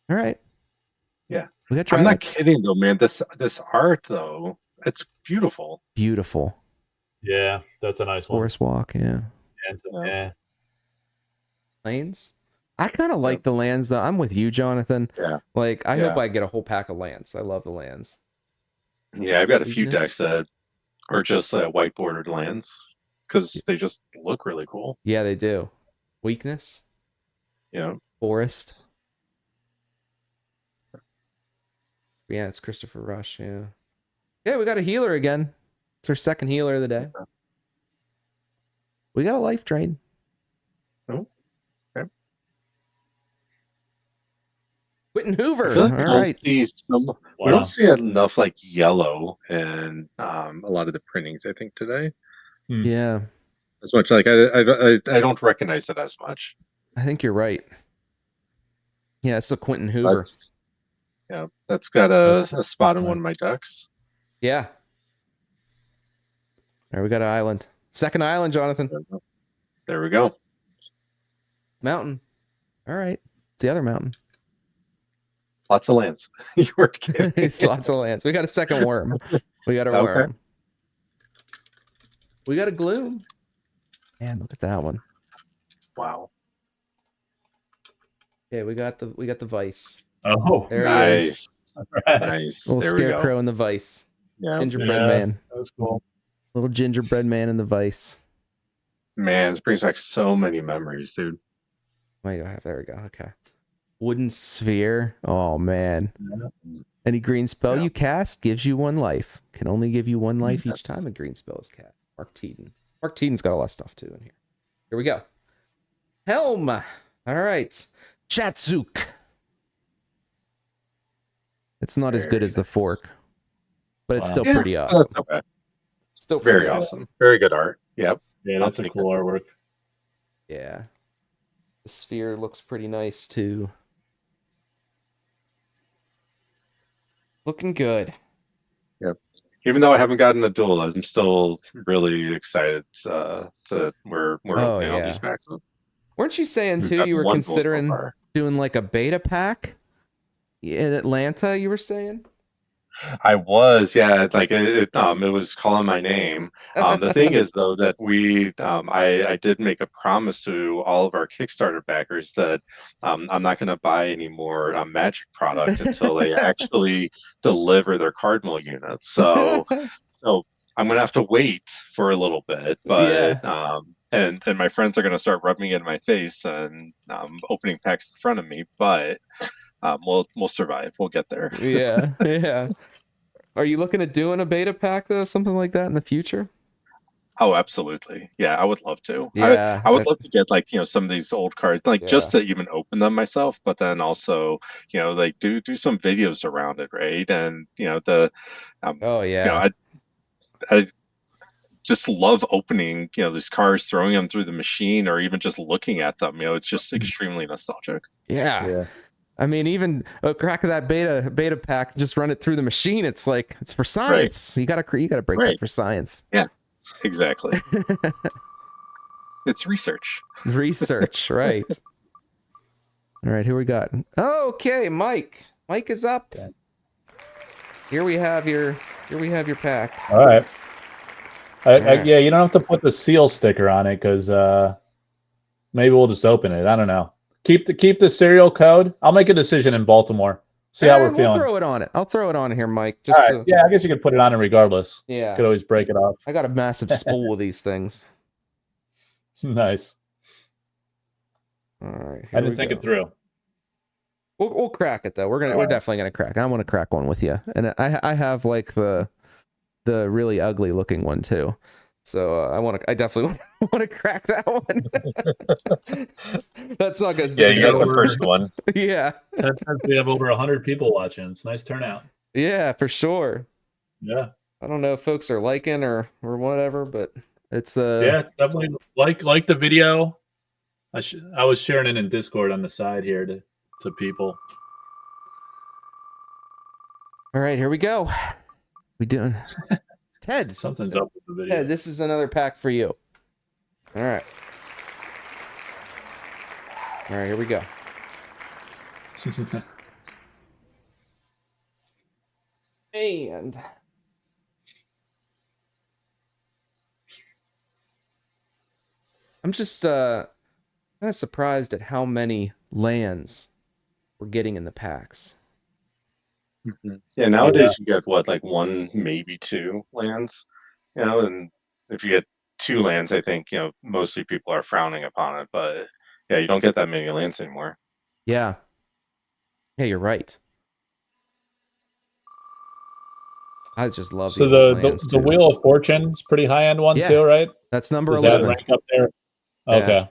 All right. Yeah. We got I'm not Trilex. kidding though, man. This art though, it's beautiful. Beautiful. Yeah, that's a nice one. Forest Walk, yeah. Yeah. Lanes. I kind of like the lands though. I'm with you, Jonathan. Yeah. Like I Yeah. hope I get a whole pack of lands. I love the lands. Yeah, I've got a few Weakness. decks that are just white bordered lands because they just look really cool. Yeah, they do. Weakness. Yeah. Forest. Yeah, it's Christopher Rush. Yeah. Yeah, we got a healer again. It's our second healer of the day. We got a life drain. Oh, okay. Quentin Hoover. I feel like All we don't right. see we Wow. don't see enough like yellow in a lot of the printings. I think today, Yeah, as much like I don't recognize it as much. I think you're right. Yeah, it's a Quentin Hoover. That's got a spot in one of my decks. Yeah. There we got an island. Second island, Jonathan. There we go. Mountain. All right. It's the other mountain. Lots of lands. You weren't kidding. It's lots of lands. We got a second worm. We got a Okay. worm. We got a gloom. Man, look at that one. Wow. Okay, we got the vice. Oh, There he is. Nice. all right. Nice. Little There we go. scarecrow in the vice. Yeah. Gingerbread Yeah. man. That was cool. Little gingerbread man in the vice. Man, this brings back so many memories, dude. Wait, there we go. Okay. Wooden sphere. Oh man. Any green spell Yeah. you cast gives you 1 life. Can only give you 1 life Yes. each time a green spell is cast. Mark Teaton. Mark Teaton's got a lot of stuff too in here. Here we go. Helm. All right. Chatsuk. It's not as good Very as the fork, but it's Wow. still Yeah, pretty but awesome. that's okay. Still Very pretty awesome. Very good art. Yep. Yeah, I'll that's a take cool artwork. Yeah. The sphere looks pretty nice too. Looking good. Even though I haven't gotten a duel, I'm still really excited to we're Oh, opening all these yeah. packs up. Weren't you saying We've too gotten you were one duel so considering far. doing like a beta pack in Atlanta, you were saying? I was, yeah, like it was calling my name. The thing is, though, that I did make a promise to all of our Kickstarter backers that I'm not going to buy any more Magic product until they actually deliver their cardinal units. So I'm going to have to wait for a little bit, but and my friends are going to start rubbing it in my face and opening packs in front of me, but we'll survive. We'll get there. Yeah. Are you looking at doing a beta pack though, something like that in the future? Oh, absolutely. Yeah, I would love to. Yeah, I would love to get like, some of these old cards, like just Yeah. to even open them myself, but then also, like do some videos around it, right? And Oh yeah. I just love opening, these cards, throwing them through the machine, or even just looking at them. It's just extremely nostalgic. Yeah. I mean, even a crack of that beta pack, just run it through the machine. It's like it's for science. You gotta break that for science. Yeah, exactly. It's research. Research, right? All right, who we got? Okay, Mike. Mike is up. Here we have your pack. All right. Yeah. Yeah, you don't have to put the seal sticker on it because maybe we'll just open it. I don't know. Keep the serial code. I'll make a decision in Baltimore. See how we're We'll feeling. throw it on it. I'll throw it on here, Mike. All right. Yeah, I guess you could put it on it regardless. Yeah. Could always break it off. I got a massive spool of these things. Nice. All right. I didn't think it through. We'll crack it though. We're definitely gonna crack. I want to crack one with you, and I have like the really ugly looking one too. So I definitely want to crack that one. That's not gonna. Yeah, you got the first one. Yeah. We have over 100 people watching. It's a nice turnout. Yeah, for sure. Yeah. I don't know if folks are liking or whatever, but it's yeah, definitely like the video. I was sharing it in Discord on the side here to people. All right, here we go. We doing Ted. Something's up with the video. Ted, this is another pack for you. All right. All right, here we go. And I'm just kind of surprised at how many lands we're getting in the packs. Yeah, nowadays you get what, like one, maybe two lands, and if you get two lands, I think, mostly people are frowning upon it, but yeah, you don't get that many lands anymore. Yeah. Yeah, you're right. I just love So lands, the Wheel of Fortune is pretty high end one too, right? That's number Does 11. that rank up there? Yeah. Okay.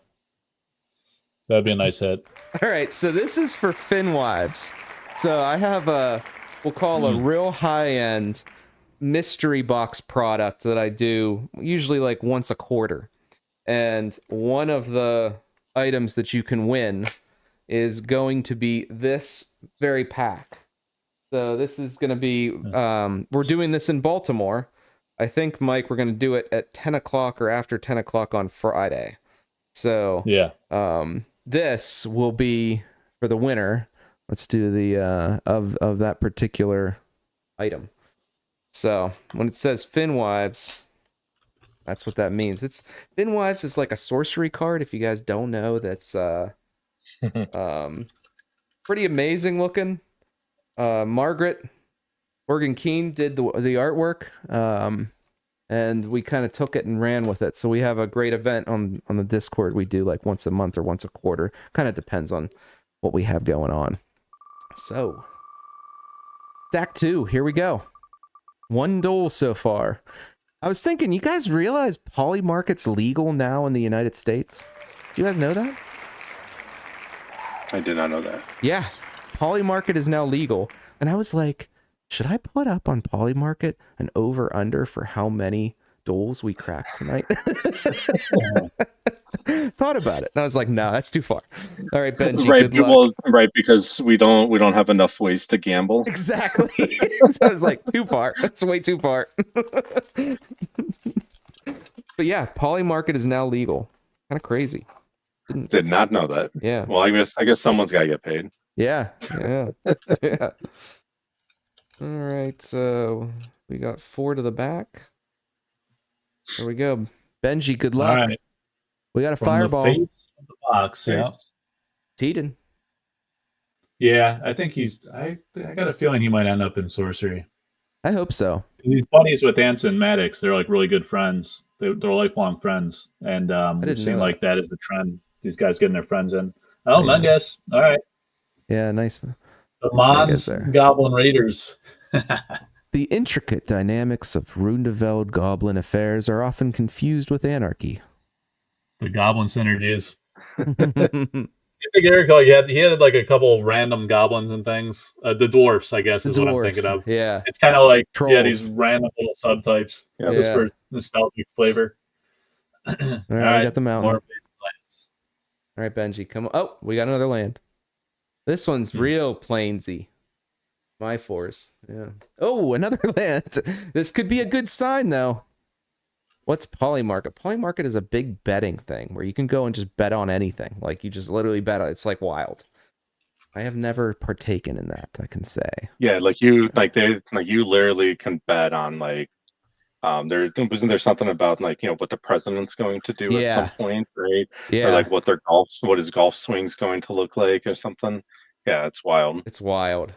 That'd be a nice hit. All right, so this is for Finwives. So I have we'll call a real high-end mystery box product that I do usually like once a quarter. And one of the items that you can win is going to be this very pack. So this is going to be, we're doing this in Baltimore. I think, Mike, we're going to do it at 10 o'clock or after 10 o'clock on Friday. So Yeah. This will be for the winner. Let's do the of that particular item. So when it says Finwives, that's what that means. It's Finwives is like a sorcery card. If you guys don't know, that's pretty amazing looking. Margaret Morgan Keene did the artwork, and we kind of took it and ran with it. So we have a great event on the Discord. We do like once a month or once a quarter. Kind of depends on what we have going on. So stack 2, here we go. 1 duel so far. I was thinking, you guys realize Polymarket's legal now in the United States? Do you guys know that? I did not know that. Yeah, Polymarket is now legal. And I was like, should I put up on Polymarket an over-under for how many duels we crack tonight? Thought about it. And I was like, no, that's too far. All right, Benji, Right, good luck. well, right, because we don't have enough ways to gamble. Exactly. So I was like, too far. That's way too far. But yeah, Polymarket is now legal. Kind of crazy. Did not know that. Yeah. Well, I guess someone's got to get paid. Yeah. Yeah. Yeah. All right. So we got 4 to the back. There we go. Benji, good luck. All right. We got a From fireball. the face of the box, yeah. Teeden. Yeah, I think I got a feeling he might end up in sorcery. I hope so. He's buddies with Anson Maddox. They're like really good friends. They're lifelong friends, and we've seen like that as the trend. These guys getting their friends in. Oh, Yeah. Menges. All right. Yeah, nice. The Mons Goblin Raiders. The intricate dynamics of Rundeveld goblin affairs are often confused with anarchy. The goblin synergies. I think Eric, like, he had like a couple random goblins and things. The dwarfs, I guess, is what I'm thinking of. Yeah. It's kind of like Trolls. these random little subtypes, just for nostalgic flavor. All right, we got the mountain. More All right, Benji, come on. Oh, we got another land. This one's real plainsy. My 4s. Yeah. Oh, another land. This could be a good sign, though. What's Polymarket? Polymarket is a big betting thing where you can go and just bet on anything. Like, you just literally bet on it. It's like wild. I have never partaken in that, I can say. Yeah, you literally can bet on like wasn't there something about like, what the president's going to do at some point, right? Yeah. Or like what his golf swing's going to look like or something. Yeah, it's wild. It's wild.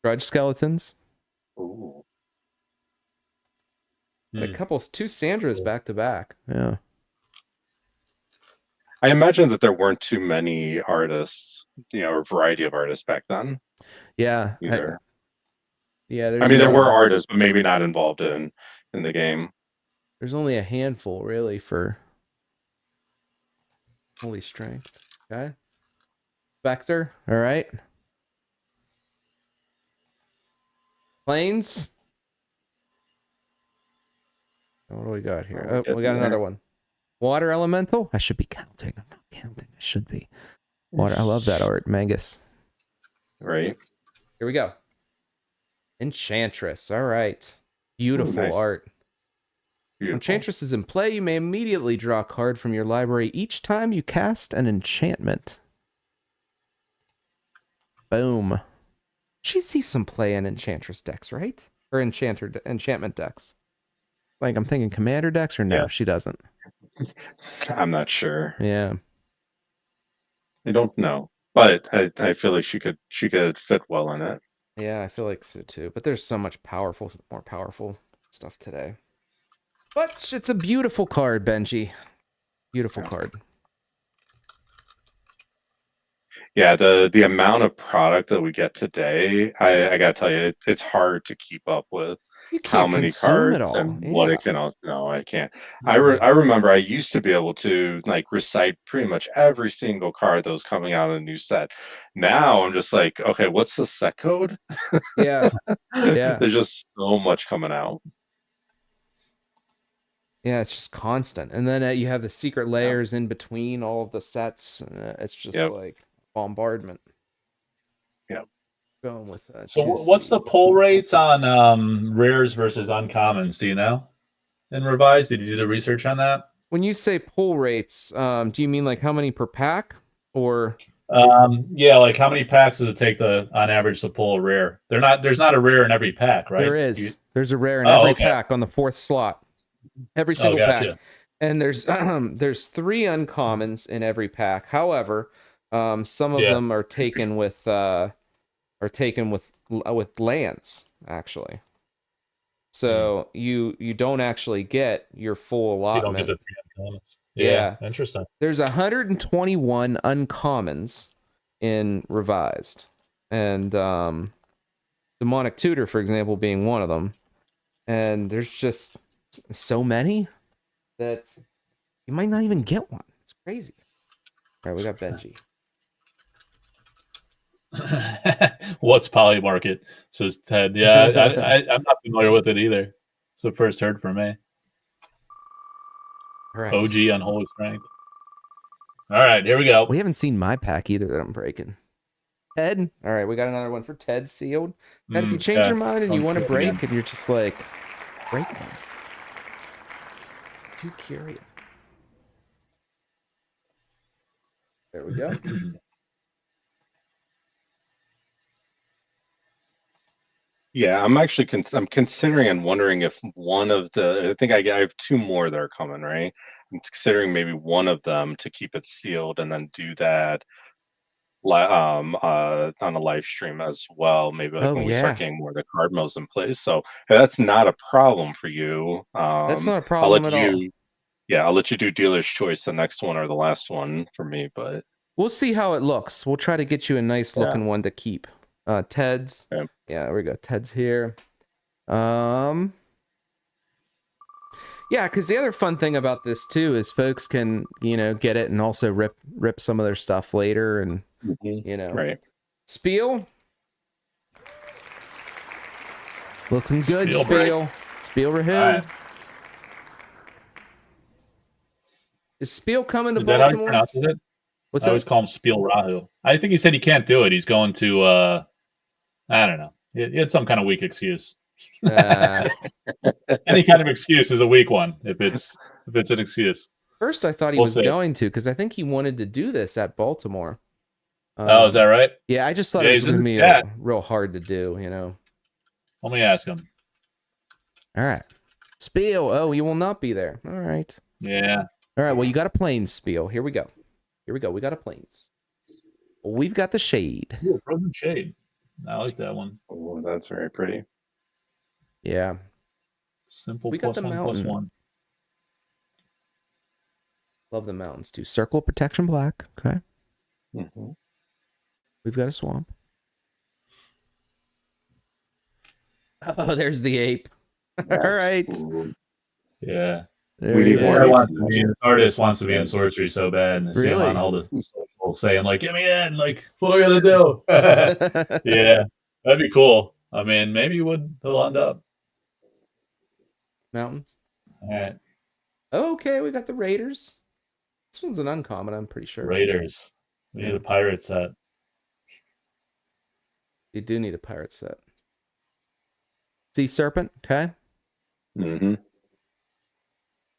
Grudge skeletons. Ooh. A couple, 2 Sandras back to back. Yeah. I imagine that there weren't too many artists, or variety of artists back then. Yeah. Either. There's I mean, there were artists, but maybe not involved in the game. There's only a handful, really, for Holy Strength. Okay. Spectre. All right. Plains. What do we got here? Oh, we got another one. Water Elemental. I should be counting. I'm not counting. I should be. Water. I love that art. Mangus. Right. Here we go. Enchantress. All right. Beautiful art. Beautiful. When Enchantress is in play, you may immediately draw a card from your library each time you cast an enchantment. Boom. She sees some play in Enchantress decks, right? Or enchantment decks. Like, I'm thinking commander decks, or no, she doesn't. I'm not sure. Yeah. I don't know. But I feel like she could fit well in it. Yeah, I feel like so too. But there's so much more powerful stuff today. But it's a beautiful card, Benji. Beautiful card. Yeah, the amount of product that we get today, I gotta tell you, it's hard to keep up with You how can't many consume it cards all. and what Yeah. it can all. No, I can't. Mhm. I remember I used to be able to like recite pretty much every single card that was coming out of the new set. Now I'm just like, okay, what's the set code? Yeah. Yeah. There's just so much coming out. Yeah, it's just constant. And then you have the secret Yeah. layers in between all of the sets. It's just Yep. like bombardment. Yep. Going with So two what's the speed. pull rates on rares versus uncommons? Do you know? In Revised, did you do the research on that? When you say pull rates, do you mean like how many per pack or? Yeah, like how many packs does it take to, on average, to pull a rare? There's not a rare in every pack, right? There is. There's a rare in Oh, every okay. pack on the 4th slot. Every Oh, single pack. gotcha. And there's 3 uncommons in every pack. However, some of Yeah. them are taken with lands actually. So you don't actually get your full You don't get allotment. the 3 uncommons. Yeah. Interesting. There's 121 uncommons in Revised, and Demonic Tutor, for example, being one of them. And there's just so many that you might not even get one. It's crazy. All right, we got Benji. What's Polymarket? Says Ted. Yeah, I'm not familiar with it either. It's the first heard for me. All right. OG Unholy Strength. All right, here we go. We haven't seen my pack either that I'm breaking. Ted. All right, we got another one for Ted sealed. Ted, if you change your mind and you want to break, and you're just like, break one. Too curious. There we go. Yeah, I'm actually I'm considering and wondering if one of the I think I have 2 more that are coming, right? I'm considering maybe one of them to keep it sealed and then do that on a live stream as well. Maybe like Oh, when we start yeah. getting more of the card mills in place. So if that's not a problem for you. That's not a I'll problem let at all. you. Yeah, I'll let you do dealer's choice, the next one or the last one for me. But We'll see how it looks. We'll try to get you a nice looking one to keep. Ted's. Okay. Yeah, there we go. Ted's here. Yeah, because the other fun thing about this too is folks can, get it and also rip some of their stuff later and right. Spiel. Looking good, Spiel Spiel. Spiel Rahoo. Right. Is Spiel coming to Is that how you Baltimore? pronounce it? What's I always that? call him Spiel Rahu. I think he said he can't do it. He's going to I don't know. He had some kind of weak excuse. Any kind of excuse is a weak one if it's an excuse. First, I thought he We'll was see. going to because I think he wanted to do this at Baltimore. Oh, is that right? Yeah, I just thought Yeah, it was he's going to in be the chat. real hard to do, Let me ask him. All right. Spiel. Oh, you will not be there. All right. Yeah. All right. Well, you got a planes, Spiel. Here we go. We got a planes. We've got the shade. Ooh, Frozen Shade. I like that one. Oh, that's very pretty. Yeah. Simple We got the mountain. +1/+1. Love the mountains too. Circle protection black. Okay. Mm-hmm. We've got a swamp. Oh, there's the ape. All right. Yeah. There We he need more is. This artist wants to be in sorcery so bad, and see him Really? on all the social saying like, "Get me in!" Like, what are we gonna do? Yeah, that'd be cool. I mean, maybe he'll end up. Mountain. All right, Okay, we got the Raiders. This one's an uncommon, I'm pretty sure. Raiders. We need a pirate set. You do need a pirate set. Sea Serpent, okay. Mm-hmm.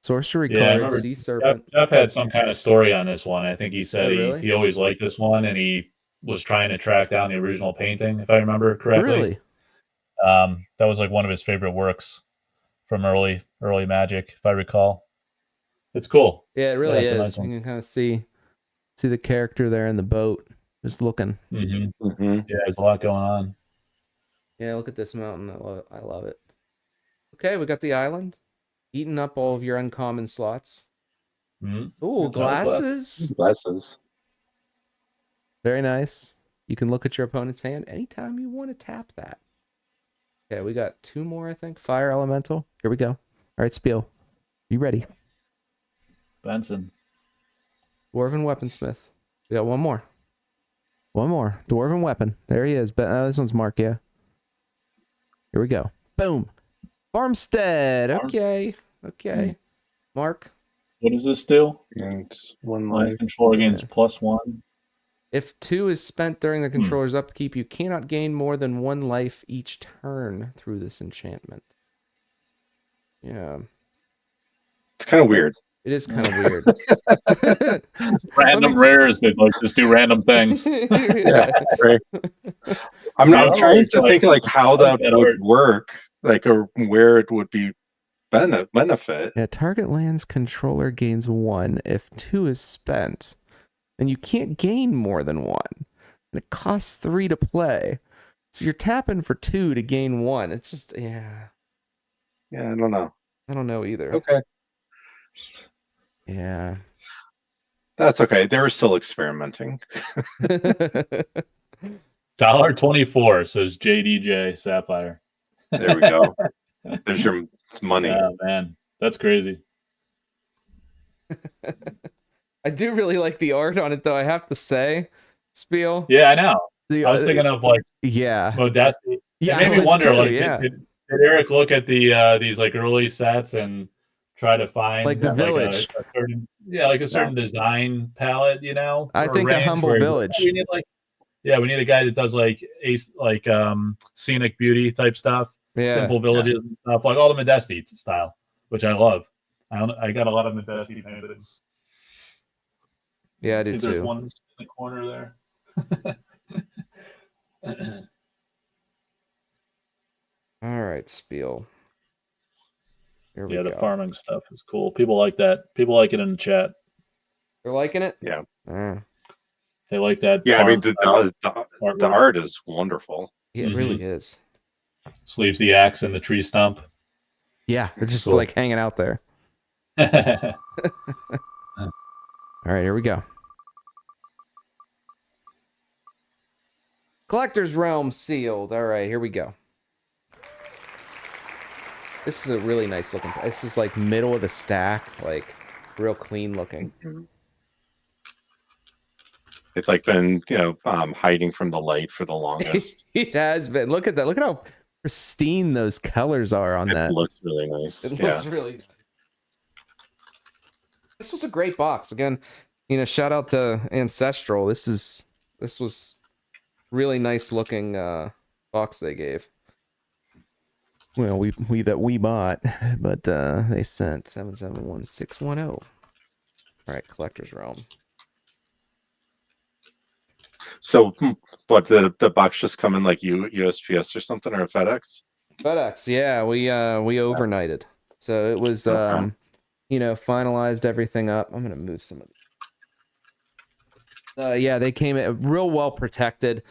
Sorcery Yeah, I cards, remember Sea Serpent. Jeff had some kind of story on this one. I think he said Oh, really? he always liked this one, and he was trying to track down the original painting, if I remember correctly. Really? That was like one of his favorite works from early Magic, if I recall. It's cool. Yeah, it really it's a is. nice one. You can kind of see the character there in the boat, just looking. Mm-hmm. Mm-hmm. Yeah, there's a lot going on. Yeah, look at this mountain. I love it. Okay, we got the island. Eating up all of your uncommon slots. Mm-hmm. Ooh, It's not a glass. glasses. Glasses. Very nice. You can look at your opponent's hand anytime you want to tap that. Okay, we got 2 more, I think. Fire Elemental. Here we go. All right, Spiel. You ready? Benson. Dwarven Weaponsmith. We got 1 more. 1 more. Dwarven Weapon. There he is. This one's Mark, yeah. Here we go. Boom. Farmstead. Okay. Okay. Mark. What does this do? It's 1 Life life. control gains +1. If 2 is spent during the controller's upkeep, you cannot gain more than 1 life each turn through this enchantment. Yeah. It's kind of weird. It is kind of weird. Random rares that like just do random things. Yeah, right. I'm trying to think like how that would work, like or where it would be benefit. Yeah, target land's controller gains 1 if 2 is spent, and you can't gain more than 1. And it costs 3 to play, so you're tapping for 2 to gain 1. It's just Yeah, I don't know. I don't know either. Okay, Yeah. that's okay. They were still experimenting. $1.24 says JDJ Sapphire. There we go. There's your money. Oh man, that's crazy. I do really like the art on it, though. I have to say, Spiel. Yeah, I know. The, I was thinking of like yeah, Modesty. yeah. It made me wonder, too, like, yeah. did Eric look at the these like early sets and try to find Like the village, a certain, like a certain design palette, you know? I or think a range humble where village. we need we need a guy that does like scenic beauty type stuff, Yeah. simple villages and stuff, like all the Modesty style, which I love. I got a lot of Modesty paintings. Yeah, I do There's too. one in the corner there. All right, Spiel. Here we Yeah, go. the farming stuff is cool. People like that. People like it in the chat. They're liking it? Yeah. They like that. Yeah, I mean farm the art is wonderful. Yeah, it really is. Sleeves the axe and the tree stump. Yeah, it's just Cool. like hanging out there. All right, here we go. Collector's Realm sealed. All right, here we go. This is a really nice looking. This is like middle of the stack, like real clean looking. It's like been hiding from the light for the longest. It has been. Look at that. Look at how pristine those colors are on that. It looks really nice. It looks really nice. This was a great box. Again, shout out to Ancestral. This was really nice looking box they gave. Well, we bought, but they sent 771610. All right, Collector's Realm. So, what the box just come in like USPS or something, or FedEx? FedEx, yeah, we overnighted, so it was finalized everything up. I'm gonna move some of these. Yeah, they came real well protected.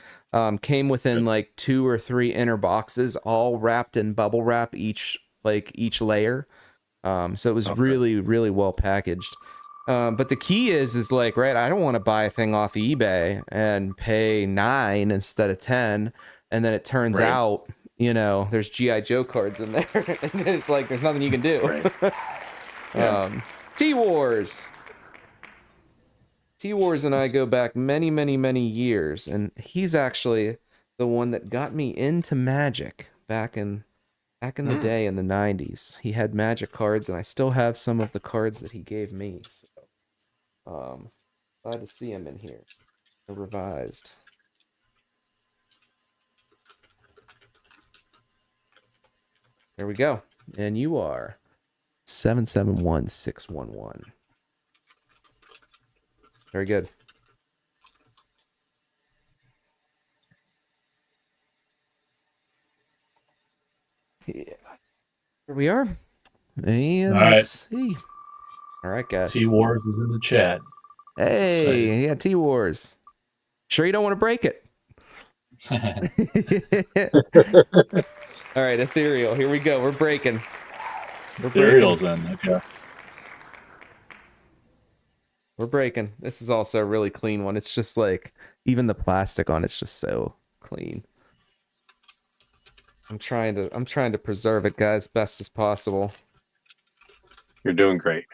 Came within like 2 or 3 inner boxes, all wrapped in bubble wrap, each layer. So it was really, really well packaged. But the key is like, right, I don't want to buy a thing off eBay and pay $9 instead of $10, and then it turns out, there's G.I. Joe cards in there, and it's like there's nothing you can do. Right. T-Wars. T-Wars and I go back many, many, many years, and he's actually the one that got me into Magic back in the day in the 90s. He had Magic cards, and I still have some of the cards that he gave me. So, glad to see him in here. The revised. There we go. And you are 771611. Very good. Yeah. Here we are. And let's see. All right, guys. T-Wars is in the chat. Hey, yeah, T-Wars. Sure you don't want to break it? All right, Ethereal. Here we go. We're breaking. Ethereal's in. Okay. We're breaking. This is also a really clean one. It's just like Even the plastic on it's just so clean. I'm trying to preserve it, guys, best as possible. You're doing great.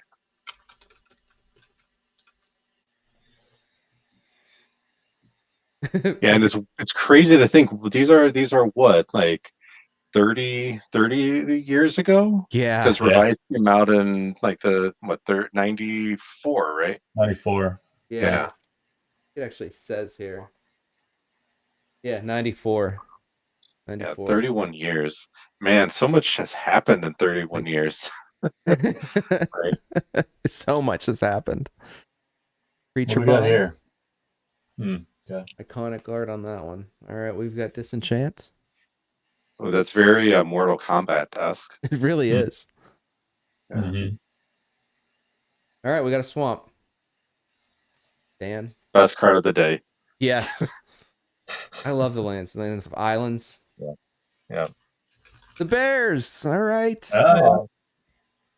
Yeah, and it's crazy to think these are what, like 30 years ago? Yeah. Because Revised came out in like the what 94, right? 94. Yeah. It actually says here. Yeah, 94. 94. Yeah, 31 years. Man, so much has happened in 31 years. Right. So much has happened. What Creature do we got bomb. here? Okay. Iconic art on that one. All right, we've got Disenchant. Oh, that's very Mortal Kombat-esque. It really is. Yeah. Mm-hmm. All right, we got a swamp. Dan. Best card of the day. Yes. I love the lands. Lands of islands. Yeah. The bears. All right. Oh,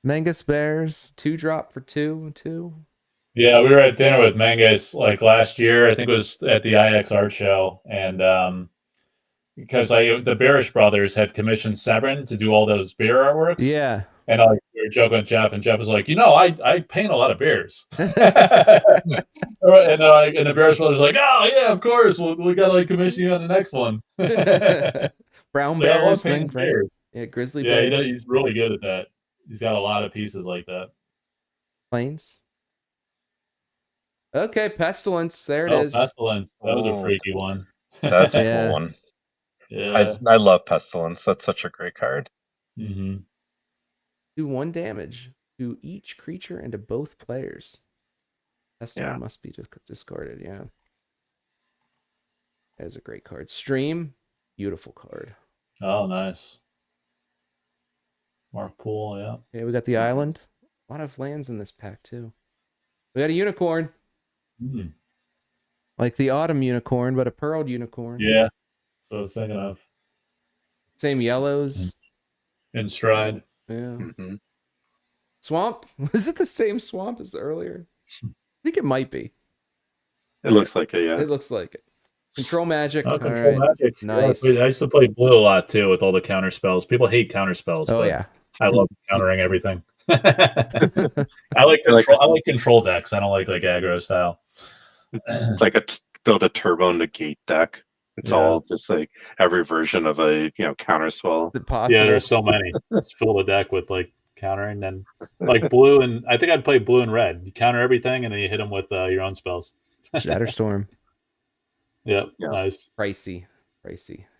Mangus bears. 2-drop for 2/2. yeah, we were at dinner with Mangus like last year. I think it was at the IX art show, and because the Bearish brothers had commissioned Severn to do all those bear artworks. Yeah. And we were joking with Jeff, and Jeff was like, I paint a lot of bears. and the Bearish brothers like, oh yeah, of course, we got to commission you on the next one. Brown So I love bears painting thing, right? bears. Yeah, grizzly Yeah, bears. he's really good at that. He's got a lot of pieces like that. Plains. Okay, pestilence. There it is. Pestilence. That was a freaky one. That's a Yeah. cool one. Yeah. I love Pestilence. That's such a great card. Mm-hmm. Do 1 damage to each creature and to both players. Pestilence must be discarded. Yeah. That is a great card. Stream. Beautiful card. Oh, nice. Mark Poole, yeah. Okay, we got the island. A lot of lands in this pack, too. We got a unicorn. Mm. Like the autumn unicorn, but a pearled unicorn. Yeah. So I was thinking of. Same yellows. In stride. Yeah. Mm-hmm. Swamp? Is it the same swamp as earlier? I think it might be. It looks like it, yeah. It looks like it. Control magic. Oh, All control right. magic. Nice. Yeah, I used to play blue a lot too with all the counter spells. People hate counter spells. Oh but yeah. I love countering everything. I like control decks. I don't like aggro style. It's like build a turbo negate deck. It's all just like every version of a counter spell. Yeah, there's so many. Just fill the deck with like countering, then like blue, and I think I'd play blue and red. You counter everything, and then you hit them with your own spells. Shatterstorm. Yep, Yeah. nice. Pricey.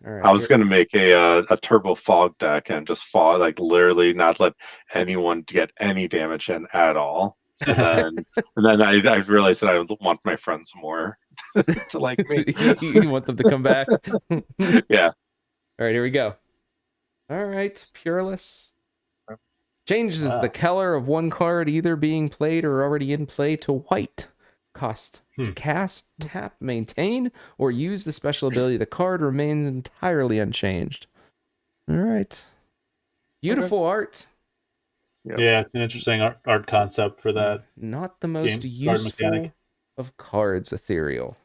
All right. I was gonna make a turbo fog deck and just fog, like literally not let anyone get any damage in at all. And then I realized that I want my friends more to like me. You want them to come back? Yeah. All right, here we go. All right, Pureless. Changes the color of 1 card either being played or already in play to white. Cost to cast, tap, maintain, or use the special ability. The card remains entirely unchanged. All right. Beautiful art. Yeah, it's an interesting art concept for that. Not the most card useful mechanic. of cards, ethereal.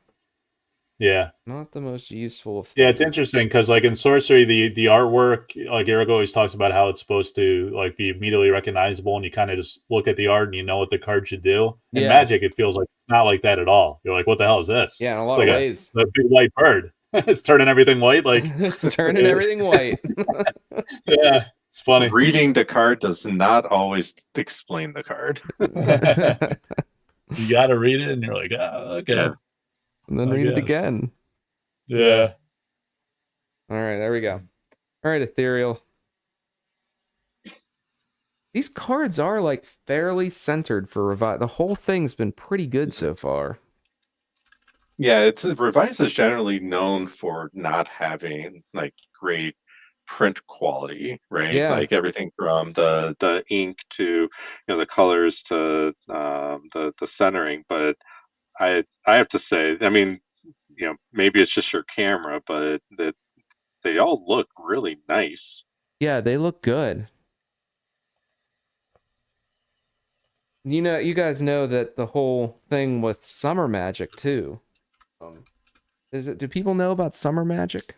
Yeah. Not the most useful of Yeah, it's interesting because like in sorcery, the artwork, like Eric always talks about how it's supposed to like be immediately recognizable, and you kind of just look at the art and you know what the card should do. In Magic, it feels like it's not like that at all. You're like, what the hell is this? Yeah, in a lot of ways. A big white bird. It's turning everything white. Like it's turning everything white. Yeah, it's funny. Reading the card does not always explain the card. You got to read it, and you're like, oh, okay. Yeah. And then read it again. Yeah. All right, there we go. All right, ethereal. These cards are like fairly centered for Revive. The whole thing's been pretty good so far. Yeah, Revised is generally known for not having like great print quality, right? Yeah. Like everything from the ink to the colors to the centering. But I have to say, I mean, maybe it's just your camera, but that they all look really nice. Yeah, they look good. You guys know that the whole thing with summer magic too. Do people know about Summer Magic?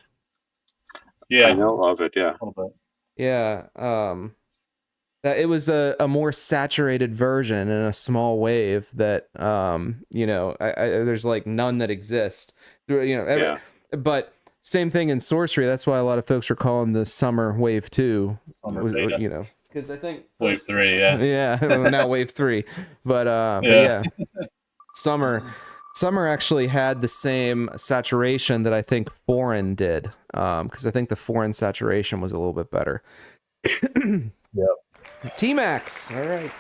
Yeah. I know of it. Yeah. A little bit. Yeah. That it was a more saturated version in a small wave that there's like none that exist. Yeah. But same thing in sorcery. That's why a lot of folks are calling the Summer Wave 2. Summer beta. Because I think Wave 3, yeah. yeah, now Wave 3. But yeah, Summer actually had the same saturation that I think Foreign did. Because I think the Foreign saturation was a little bit better. Yep. T-Max. All right.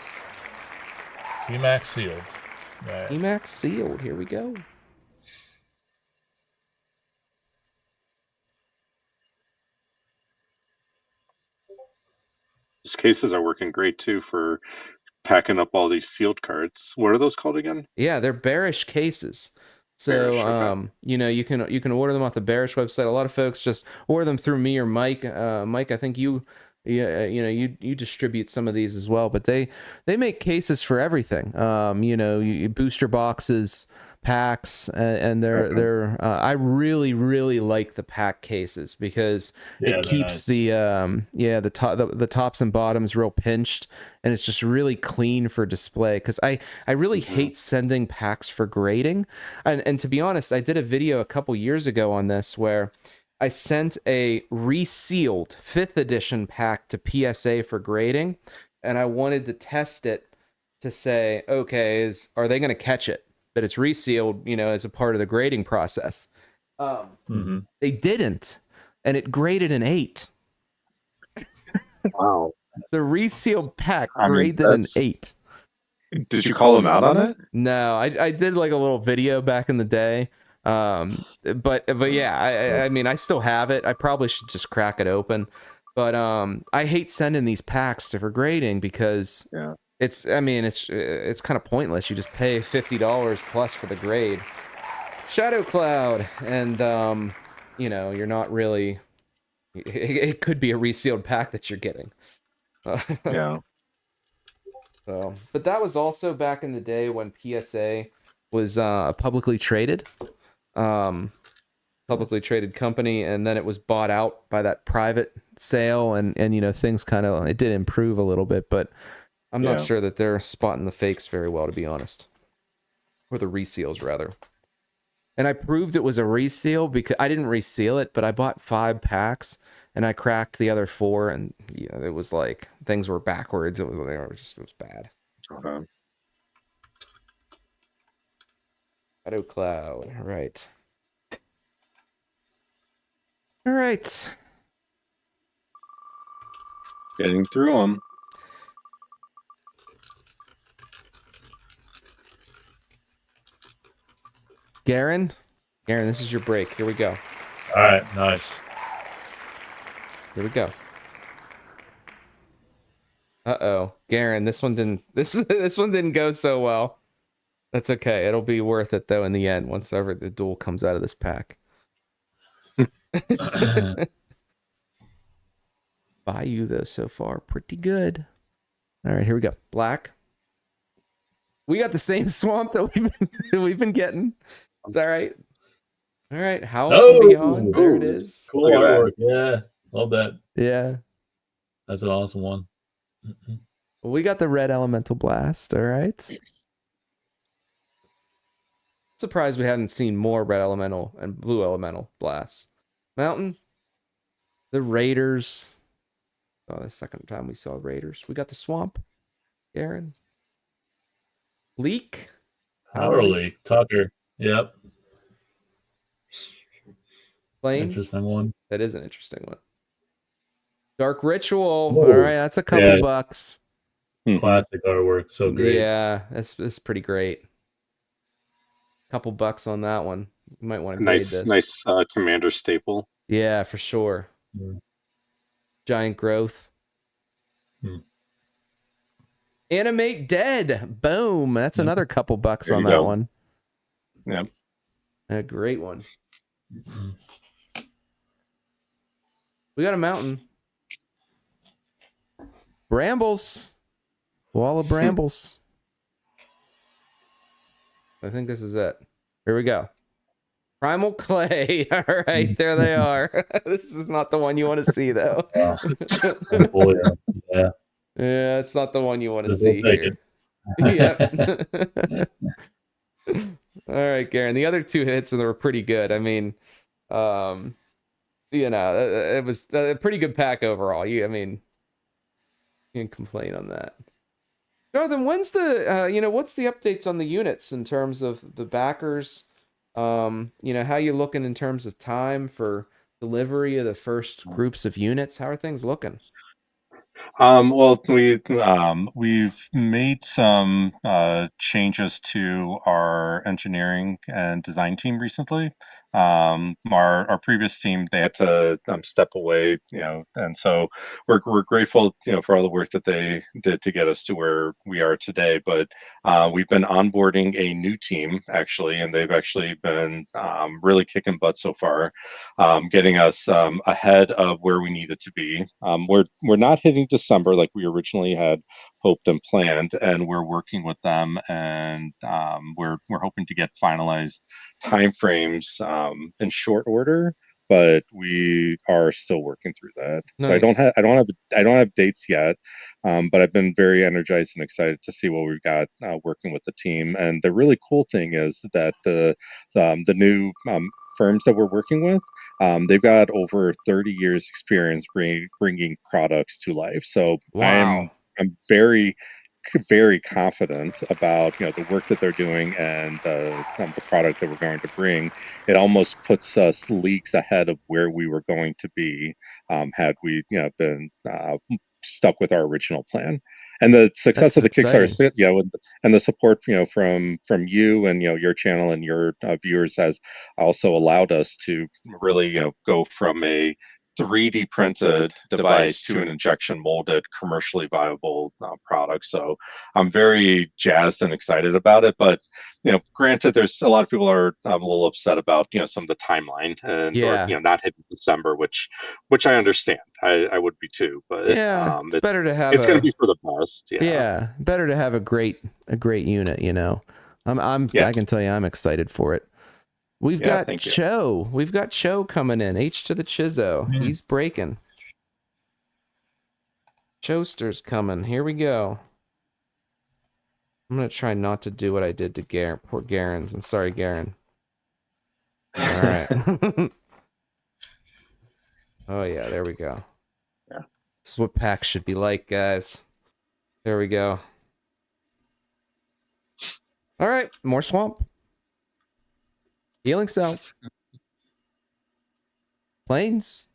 T-Max sealed. Right. T-Max sealed. Here we go. These cases are working great too for packing up all these sealed cards. What are those called again? Yeah, they're bearish cases. So Bearish, okay. you can order them off the Bearish website. A lot of folks just order them through me or Mike. Mike, I think you distribute some of these as well, but they make cases for everything. Booster boxes, packs, and they're I really like the pack cases because it keeps nice. the tops and bottoms real pinched, and it's just really clean for display. Because I really hate sending packs for grading, and to be honest, I did a video a couple years ago on this where I sent a resealed 5th edition pack to PSA for grading, and I wanted to test it to say, okay, are they going to catch it? That it's resealed, as a part of the grading process. They didn't, and it graded an 8. Wow. The resealed pack graded an 8. Did you call them out on it? No, I did like a little video back in the day. But yeah, I mean, I still have it. I probably should just crack it open. But I hate sending these packs for grading because it's kind of pointless. You just pay $50 plus for the grade. Shadow Cloud, and you're not really. It could be a resealed pack that you're getting. Yeah. So, but that was also back in the day when PSA was publicly traded company, and then it was bought out by that private sale, and things kind of, it did improve a little bit, but I'm not sure that they're spotting the fakes very well, to be honest, or the reseals rather. And I proved it was a reseal because I didn't reseal it, but I bought 5 packs and I cracked the other 4, and it was like things were backwards. It was bad. Okay. Shadow Cloud. All right. All right. Getting through them. Garen, this is your break. Here we go. All right, nice. Here we go. Uh-oh. Garen, this one didn't go so well. That's okay. It'll be worth it though in the end once ever the duel comes out of this pack. Bayou though so far pretty good. All right, here we go. Black. We got the same swamp that we've been getting. It's all right. All right, Howl from Beyond. There it is. Cool artwork. Yeah, love that. Yeah, that's an awesome one. Well, we got the red elemental blast. All right. Surprised we hadn't seen more red elemental and blue elemental blasts. Mountain. The Raiders. Oh, the second time we saw Raiders. We got the swamp. Aaron. Leak. Power Leak. Tucker. Yep. Plains. Interesting one. That is an interesting one. Dark Ritual. Whoa. All right, that's a couple bucks. Classic artwork. So great. Yeah, that's pretty great. Couple bucks on that one. You might want to grade this. Nice commander staple. Yeah, for sure. Giant growth. Animate Dead. Boom. That's another couple bucks on that one. Yeah. A great one. We got a mountain. Brambles. Wall of Brambles. I think this is it. Here we go. Primal Clay. All right, there they are. This is not the one you want to see, though. Oh, yeah. Yeah, it's not the one you want to We'll see take here. it. Yep. All right, Garen. The other two hits were pretty good. I mean, it was a pretty good pack overall. I mean, you can complain on that. Jonathan, when's the what's the updates on the units in terms of the backers? How you looking in terms of time for delivery of the first groups of units? How are things looking? Well, we've made some changes to our engineering and design team recently. Our previous team, they had to step away, and so we're grateful, for all the work that they did to get us to where we are today. But we've been onboarding a new team actually, and they've actually been really kicking butt so far, getting us ahead of where we needed to be. We're not hitting December like we originally had hoped and planned, and we're working with them, and we're hoping to get finalized timeframes in short order. But we are still working through that. So Nice. I don't have dates yet, but I've been very energized and excited to see what we've got working with the team. And the really cool thing is that the new firms that we're working with, they've got over 30 years experience bringing products to life. So Wow. I'm very very confident about the work that they're doing and the product that we're going to bring. It almost puts us leagues ahead of where we were going to be had we been stuck with our original plan. And the success That's of the exciting. Kickstarter, and the support from you and your channel and your viewers has also allowed us to really go from a 3D printed device to an injection molded, commercially viable product. So I'm very jazzed and excited about it. But granted, there's a lot of people are a little upset about some of the timeline and or Yeah. not hitting December, which I understand. I would be too. But Yeah, it's better to have it's going to be for the best. yeah, better to have a great unit. I can tell you, I'm excited for it. We've got Cho. We've got Cho coming in. H to the Chizzo. Mm. He's breaking. Choster's coming. Here we go. I'm gonna try not to do what I did to Garen. Poor Garen's. I'm sorry, Garen. All right. Oh yeah, there we go. Yeah. This is what packs should be like, guys. There we go. All right, more swamp. Healing self. Planes.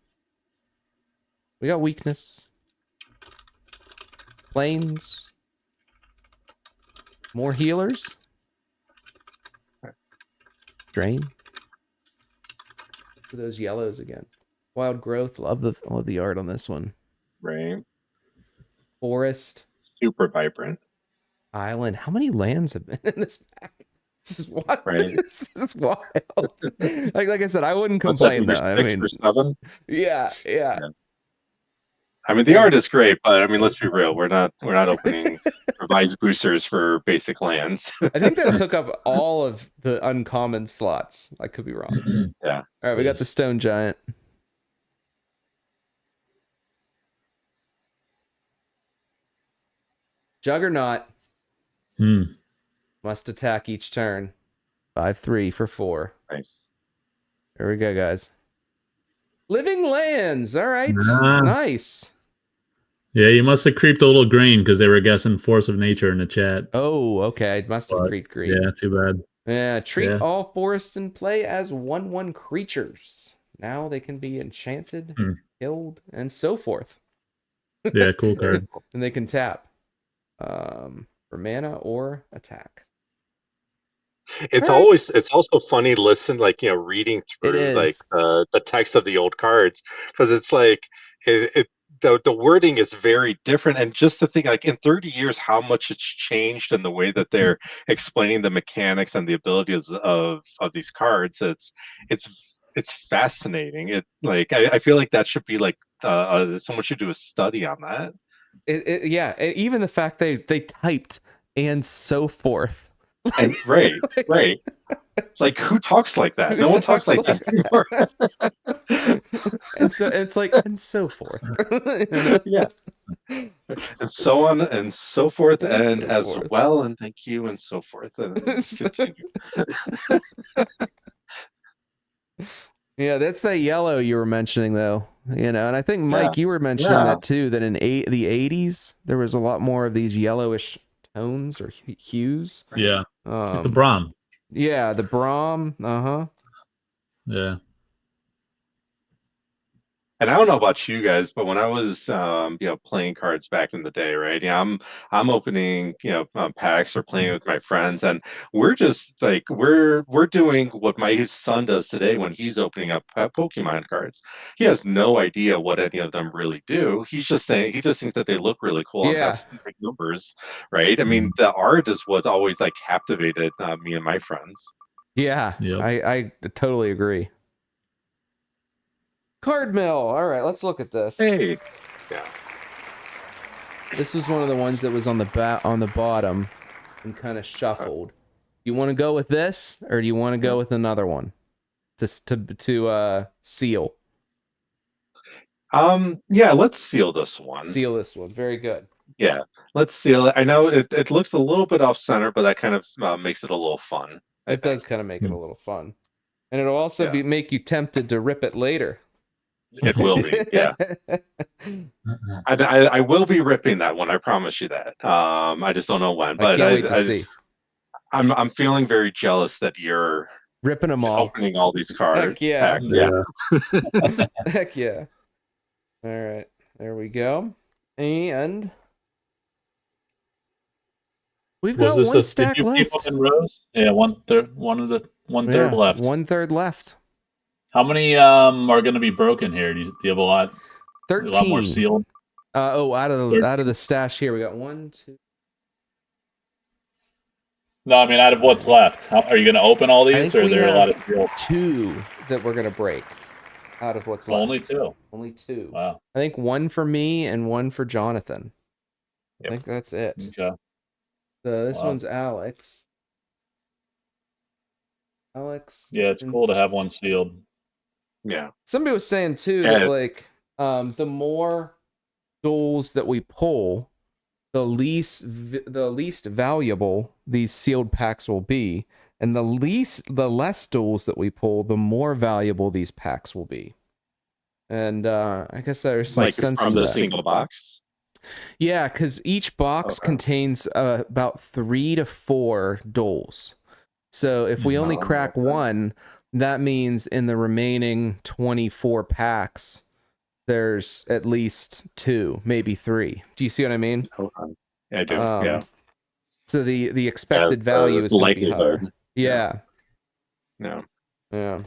We got weakness. Planes. More healers. Drain. For those yellows again. Wild growth. Love the art on this one. Right. Forest. Super vibrant. Island. How many lands have been in this pack? This is wild. Right. This is wild. like I said, I wouldn't complain though. I mean, 6 or 7. Yeah. I mean, the art is great, but I mean, let's be real. We're not opening revised boosters for basic lands. I think that took up all of the uncommon slots. I could be wrong. Yeah. All right, we got the Stone Giant. Juggernaut. Must attack each turn. 5/3 for 4. Nice. There we go, guys. Living Lands. All right. Nice. Yeah, you must have creeped a little green because they were guessing Force of Nature in the chat. Oh, okay. I must have creeped green. Yeah, too bad. Yeah, treat all forests in play as 1/1 creatures. Now they can be enchanted, killed, and so forth. Yeah, cool card. And they can tap for mana or attack. It's also funny to listen, reading through like the text of the old cards, because it's like the wording is very different, and just to think, like, in 30 years how much it's changed in the way that they're explaining the mechanics and the abilities of these cards. It's fascinating. I feel like that should be like someone should do a study on that. Even the fact they typed and so forth And right, right. Like, who talks like that? Who No one talks talks like like that anymore. And so it's like, and so forth. You know? Yeah. And so on and so forth, And and so as forth. well, and thank you, and so forth, and continue. Yeah, that's that yellow you were mentioning, though. You know, and I think Yeah. Mike, you were mentioning Yeah. that too. That in the '80s, there was a lot more of these yellowish tones or hues. Yeah. Like the Um, Brahm. yeah, the Brahm. Yeah. And I don't know about you guys, but when I was, playing cards back in the day, right? Yeah, I'm opening, packs or playing with my friends, and we're just like we're doing what my son does today when he's opening up Pokemon cards. He has no idea what any of them really do. He's just saying he just thinks that they look really cool and Yeah, have big numbers, right? I mean, the art is what always like captivated me and my friends. yeah. Yep. I totally agree. Card mill. All right, let's look at this. Hey, yeah. This was one of the ones that was on the bottom and kind of shuffled. You want to go with this, or do you want to go with another one to seal? Yeah, let's seal this one. Seal this one. Very good. Yeah, let's seal it. I know it looks a little bit off center, but that kind of makes it a little fun, I It does think. kind of make it a little fun, and it'll also Yeah. make you tempted to rip it later. It will be, yeah. I will be ripping that one. I promise you that. I just don't know when, I but can't wait to see. I'm feeling very jealous that you're Ripping them all. opening all these cards. Heck yeah. Yeah. Heck yeah. All right, there we go, and we've got Was this one stack did you keep left. them in rows? Yeah, one third left. 1/3 left. How many are going to be broken here? Do you have a lot? 13. A lot more sealed. Out of the stash here, we got 1, 2. No, I mean out of what's left. Are you going to open all these, or are there a lot of sealed? 2 that we're gonna break out of what's left. Only 2. Only 2. Wow. I think 1 for me and 1 for Jonathan. Yep. I think that's it. Okay. So this Wow. one's Alex. Alex. Yeah, it's cool to have one sealed. Yeah. Somebody was saying too that like the more duels that we pull, the least valuable these sealed packs will be, and the less duels that we pull, the more valuable these packs will be. And I guess there's some Like sense from to the that. single box. Yeah, because each box contains about 3 to 4 duels. So if we only crack one, that means in the remaining 24 packs, there's at least 2, maybe 3. Do you see what I mean? Okay. I do. Yeah. So the expected value is going to be higher. Yeah. No. Yeah.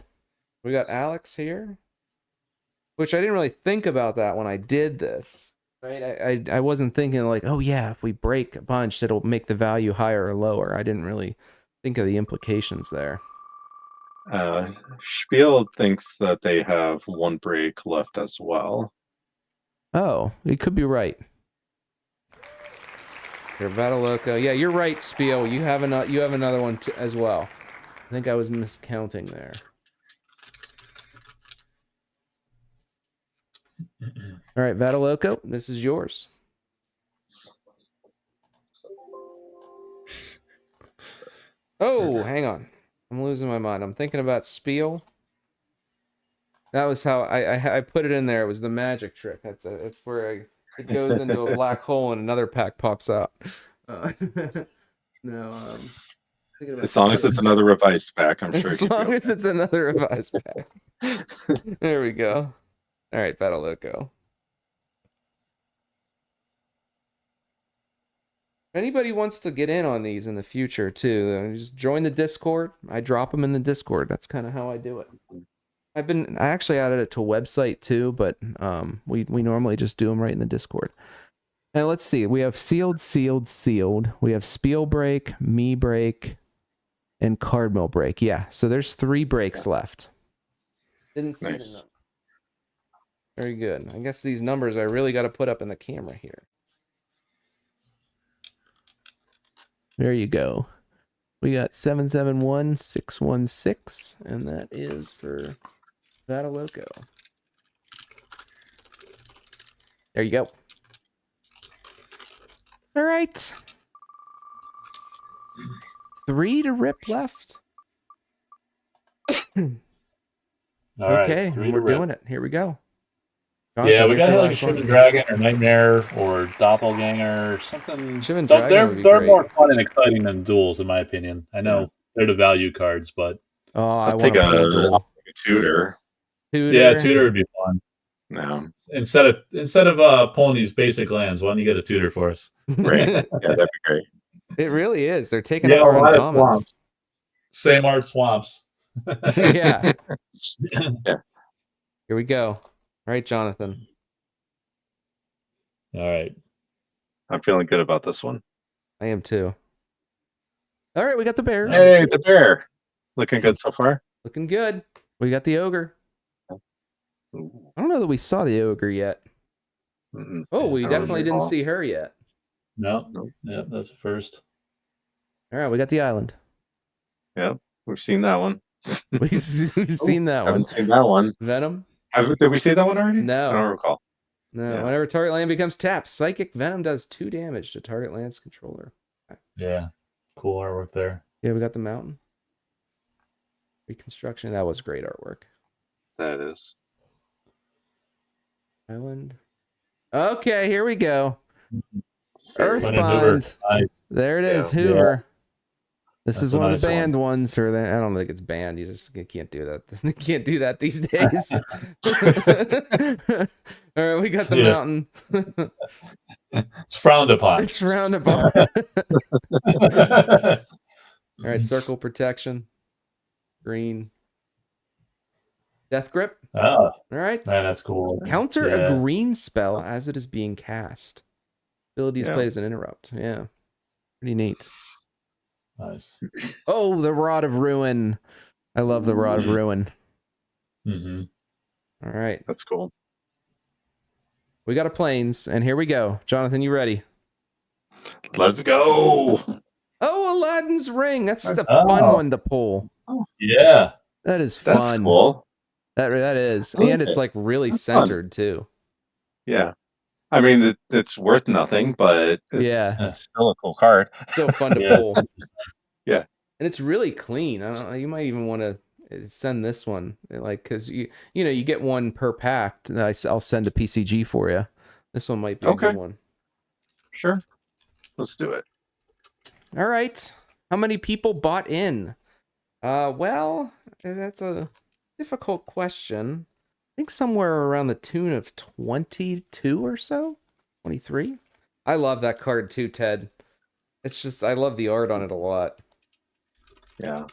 We got Alex here, which I didn't really think about that when I did this. Right? I wasn't thinking like, oh yeah, if we break a bunch, it'll make the value higher or lower. I didn't really think of the implications there. Spiel thinks that they have 1 break left as well. Oh, you could be right. Here, Vataloka. Yeah, you're right, Spiel. You have another one as well. I think I was miscounting there. All right, Vataloka, this is yours. Oh, hang on. I'm losing my mind. I'm thinking about Spiel. That was how I put it in there. It was the magic trick. It's where it goes into a black hole and another pack pops out. No, as long as it's another revised pack, I'm sure. As long as it's another revised pack. There we go. All right, Vataloka. If anybody wants to get in on these in the future too, just join the Discord. I drop them in the Discord. That's kind of how I do it. I actually added it to a website too, but we normally just do them right in the Discord. And let's see, we have sealed. We have Spiel break, me break, and card mill break. Yeah, so there's 3 breaks left. Didn't see the number. Very good. I guess these numbers I really got to put up in the camera here. There you go. We got 771616, and that is for Vataloco. There you go. All right. 3 to rip left. All right, Okay, 3 and to we're rip. doing it. Here we go. Yeah, Jonathan, we here's got your like a last one. Shivan Dragon or Nightmare or Doppelganger or something. Shivan So Dragon would be they're great. more fun and exciting than duels, in my opinion. I know they're the value cards, but Oh, I I'll want take to put a duel. I'll take a tutor. yeah, tutor would be fun. No. Instead of pulling these basic lands, why don't you get a tutor for us? Right. Yeah, that'd be great. It really is. They're taking Yeah, up a our lot of uncommons. swamps. Same art swamps. Yeah. Yeah. Here we go. All right, Jonathan. All right. I'm feeling good about this one. I am too. All right, we got the Bears. Hey, the bear. Looking good so far. Looking good. We got the Ogre. Ooh. I don't know that we saw the Ogre yet. Mm-mm. Oh, we I don't definitely didn't recall. see her yet. No. Nope. Yeah, that's the first. All right, we got the Island. Yep, we've seen that one. We've seen that one. Haven't seen that one. Venom? Did we see that one already? No. I don't recall. No. Yeah. Whenever target land becomes tapped, Psychic Venom does 2 damage to target land's controller. Yeah. Cool artwork there. Yeah, we got the mountain. Reconstruction. That was great artwork. That is. Island. Okay, here we go. Very Put in Hoover. Earthbind. Nice. There it is, Yeah. Hoover. This That's is a one of nice the banned ones, or I don't think it's banned. You can't do that. You can't do that these days. All right, we got the Yeah. mountain. It's frowned upon. It's frowned upon. All right, circle protection. Green. Death grip. Oh, All right. man, that's cool. Counter Yeah. a green spell as it is being cast. Ability is Yeah. played as an interrupt. Yeah. Pretty neat. Nice. Oh, the Rod of Ruin. I love the Rod of Mhm. Ruin. Mm-hmm. All right. That's cool. We got a planes, and here we go. Jonathan, you ready? Let's go. Oh, Aladdin's Ring. That's the Oh. fun one to pull. Yeah. That is That's fun. cool. That is. I like And it's it. like really That's fun. centered too. Yeah. I mean, it's worth nothing, but it's still a cool card. Still fun to Yeah. pull. Yeah. And it's really clean. I don't know, you might even want to send this one, like, because you get one per pack that I'll send a PCG for you. This one might be a good Okay. one. Sure. Let's do it. All right. How many people bought in? Well, that's a difficult question. I think somewhere around the tune of 22 or so. 23. I love that card too, Ted. It's just, I love the art on it a lot. Yeah.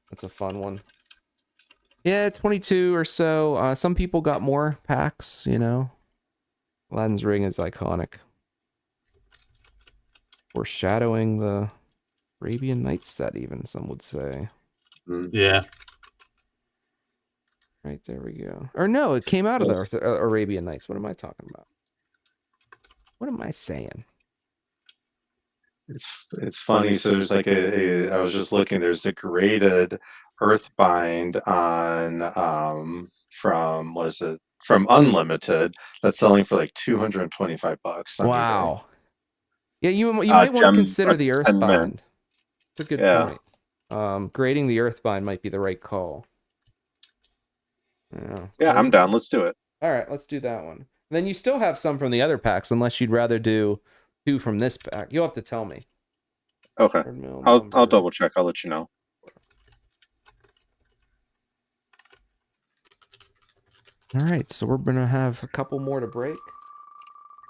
That's a fun one. Yeah, 22 or so. Some people got more packs, Aladdin's Ring is iconic. Foreshadowing the Arabian Nights set, even, some would say. Yeah. Right, there we go. Or no, it came out of the Arabian Nights. What am I talking about? What am I saying? It's funny. So there's like I was just looking. There's a graded Earthbind on from what is it? From Unlimited that's selling for like $225 on eBay. Wow. Yeah, you might want to consider the Earthbind. It's a good point. Grading the Earthbind might be the right call. Yeah, I'm down. Let's do it. All right, let's do that one. Then you still have some from the other packs, unless you'd rather do 2 from this pack. You'll have to tell me. Okay. I'll double check. I'll let you know. All right, so we're gonna have a couple more to break.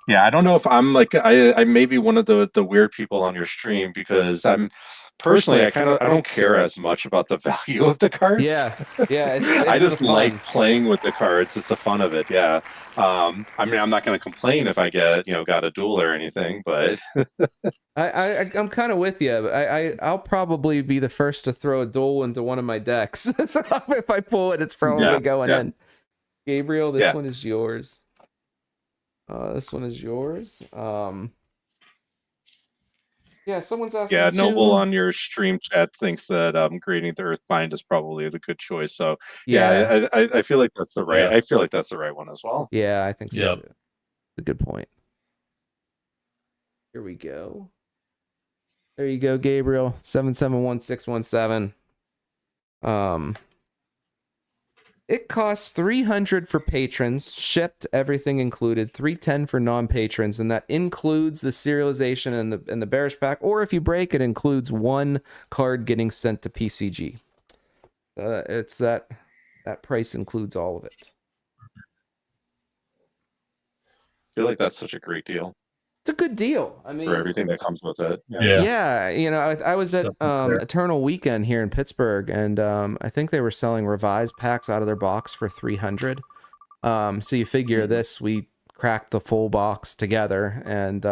Yeah, I don't know if I'm like I may be one of the weird people on your stream because I'm personally I don't care as much about the value of the cards. Yeah, it's I just the fun. like playing with the cards. It's the fun of it. Yeah. I mean, I'm not going to complain if I got a duel or anything, but I'm kind of with you. I'll probably be the first to throw a duel into one of my decks. So if I pull it, it's probably going in. Gabriel, this one is yours. This one is yours. Yeah, someone's asking Yeah, Noble too. on your stream chat thinks that creating the Earthbind is probably the good choice. So Yeah, yeah, I feel like that's the right. Yeah. I feel like that's the right one as well. yeah, I think so Yep. too. A good point. Here we go. There you go, Gabriel. 771617. It costs $300 for patrons, shipped, everything included. $310 for non-patrons, and that includes the serialization and the bearish pack. Or if you break, it includes one card getting sent to PCG. It's that price includes all of it. I feel like that's such a great deal It's a good deal. I for mean, everything that comes with it. yeah, you know, I was at Definitely fair. Eternal Weekend here in Pittsburgh, and I think they were selling revised packs out of their box for $300. So you figure this, we cracked the full box together, and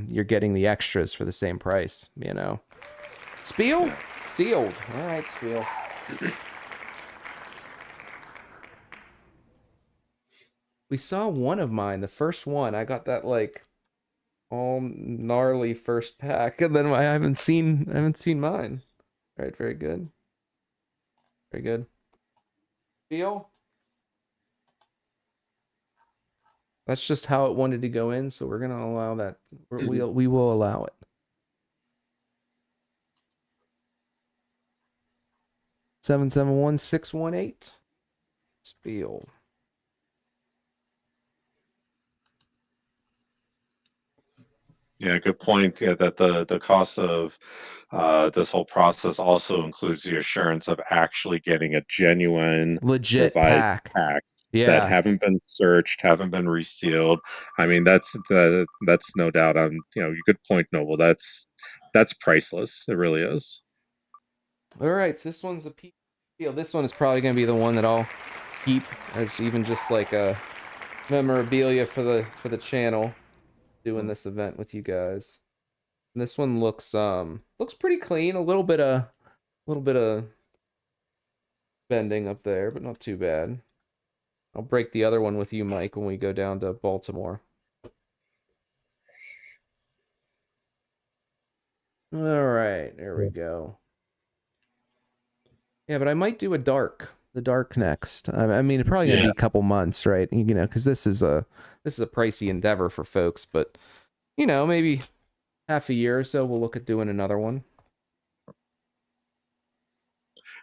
you're getting the extras for the same price, you know. Spiel? Sealed. All right, Spiel. We saw one of mine, the first one. I got that like all gnarly first pack, and then I haven't seen mine. All right, very good. Very good. Spiel? That's just how it wanted to go in, so we're gonna allow that. We will allow it. 771618. Spiel. Yeah, good point. Yeah, that the cost of this whole process also includes the assurance of actually getting a genuine Legit revised pack. packs that Yeah. haven't been searched, haven't been resealed. I mean, that's no doubt on, you know, good point, Noble. That's priceless. It really is. All right, so this one's a piece deal. This one is probably gonna be the one that I'll keep as even just like a memorabilia for the channel, doing this event with you guys. And this one looks pretty clean. A little bit of bending up there, but not too bad. I'll break the other one with you, Mike, when we go down to Baltimore. All right, there we go. Yeah, but I might do the dark next. I mean, it's probably gonna be a couple months, right? You know, because this is a pricey endeavor for folks, but you know, maybe half a year or so, we'll look at doing another one.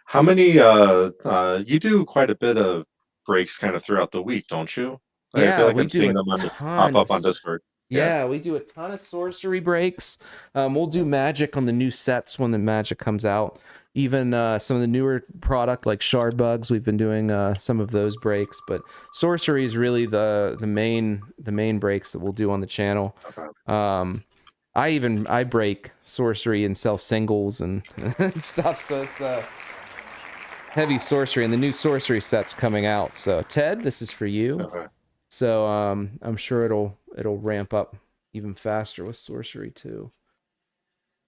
How many you do quite a bit of breaks kind of throughout the week, don't you? I feel Yeah, like we I'm do seeing a them pop up on tons. Discord. Yeah, we do a ton of sorcery breaks. We'll do magic on the new sets when the magic comes out. Even some of the newer product like shard bugs, we've been doing some of those breaks. But sorcery is really the main breaks that we'll do on the channel. Okay. I break sorcery and sell singles and stuff. So it's heavy sorcery, and the new sorcery set's coming out. So Ted, this is for you. Okay. So I'm sure it'll ramp up even faster with sorcery too.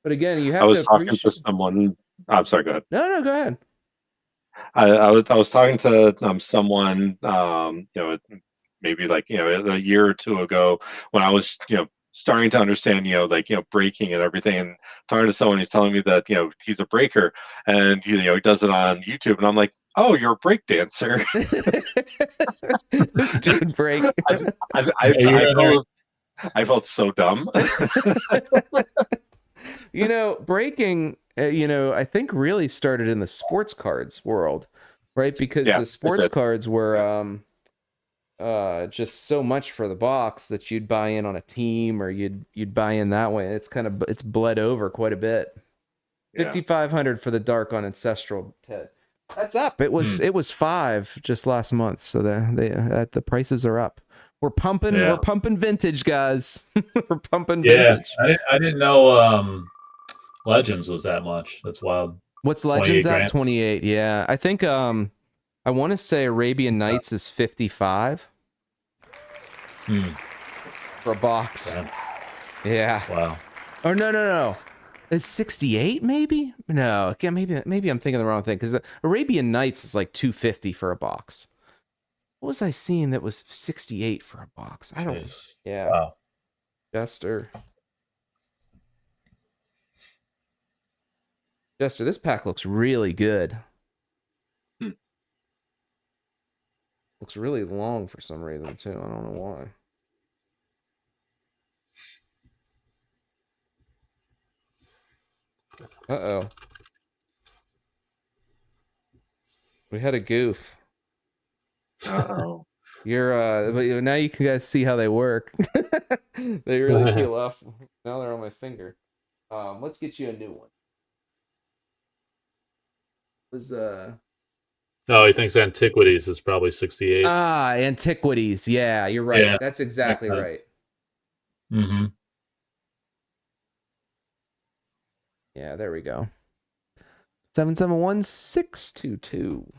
But again, you have I to was talking to appreciate. someone. I'm sorry, go ahead. No, go ahead. I was talking to someone, you know, maybe like, you know, a year or two ago when I was, you know, starting to understand, you know, like, you know, breaking and everything, and talking to someone, he's telling me that, you know, he's a breaker, and you know, he does it on YouTube, and I'm like, oh, you're a break dancer. Doing break. I felt so dumb. You know, breaking, you know, I think really started in the sports cards world, right? Because Yeah, the sports cards were just so much for the box that you'd buy in on a team or you'd buy in that way. It's bled over quite a bit. 5,500 for the dark on Ancestral, Ted. That's up. It was 5 just last month, so the prices are up. We're pumping vintage, guys. We're pumping vintage. I didn't know Legends was that much. That's wild. What's Legends at? $28,000. 28. Yeah, I think I want to say Arabian Nights is 55 for a box. Yeah. Wow. Or no. It's 68 maybe? No, again, maybe I'm thinking the wrong thing, because Arabian Nights is like 250 for a box. What was I seeing that was 68 for a box? I don't. Yeah. Wow. Jester. Jester, this pack looks really good. Hmm. Looks really long for some reason, too. I don't know why. Uh-oh. We had a goof. Uh-oh. But now you can guys see how they work. They really peel off. Now they're on my finger. Let's get you a new one. Oh, he thinks antiquities is probably 68. Antiquities. Yeah, you're right. Yeah, That's exactly makes sense. right. Mm-hmm. Yeah, there we go. 771-622.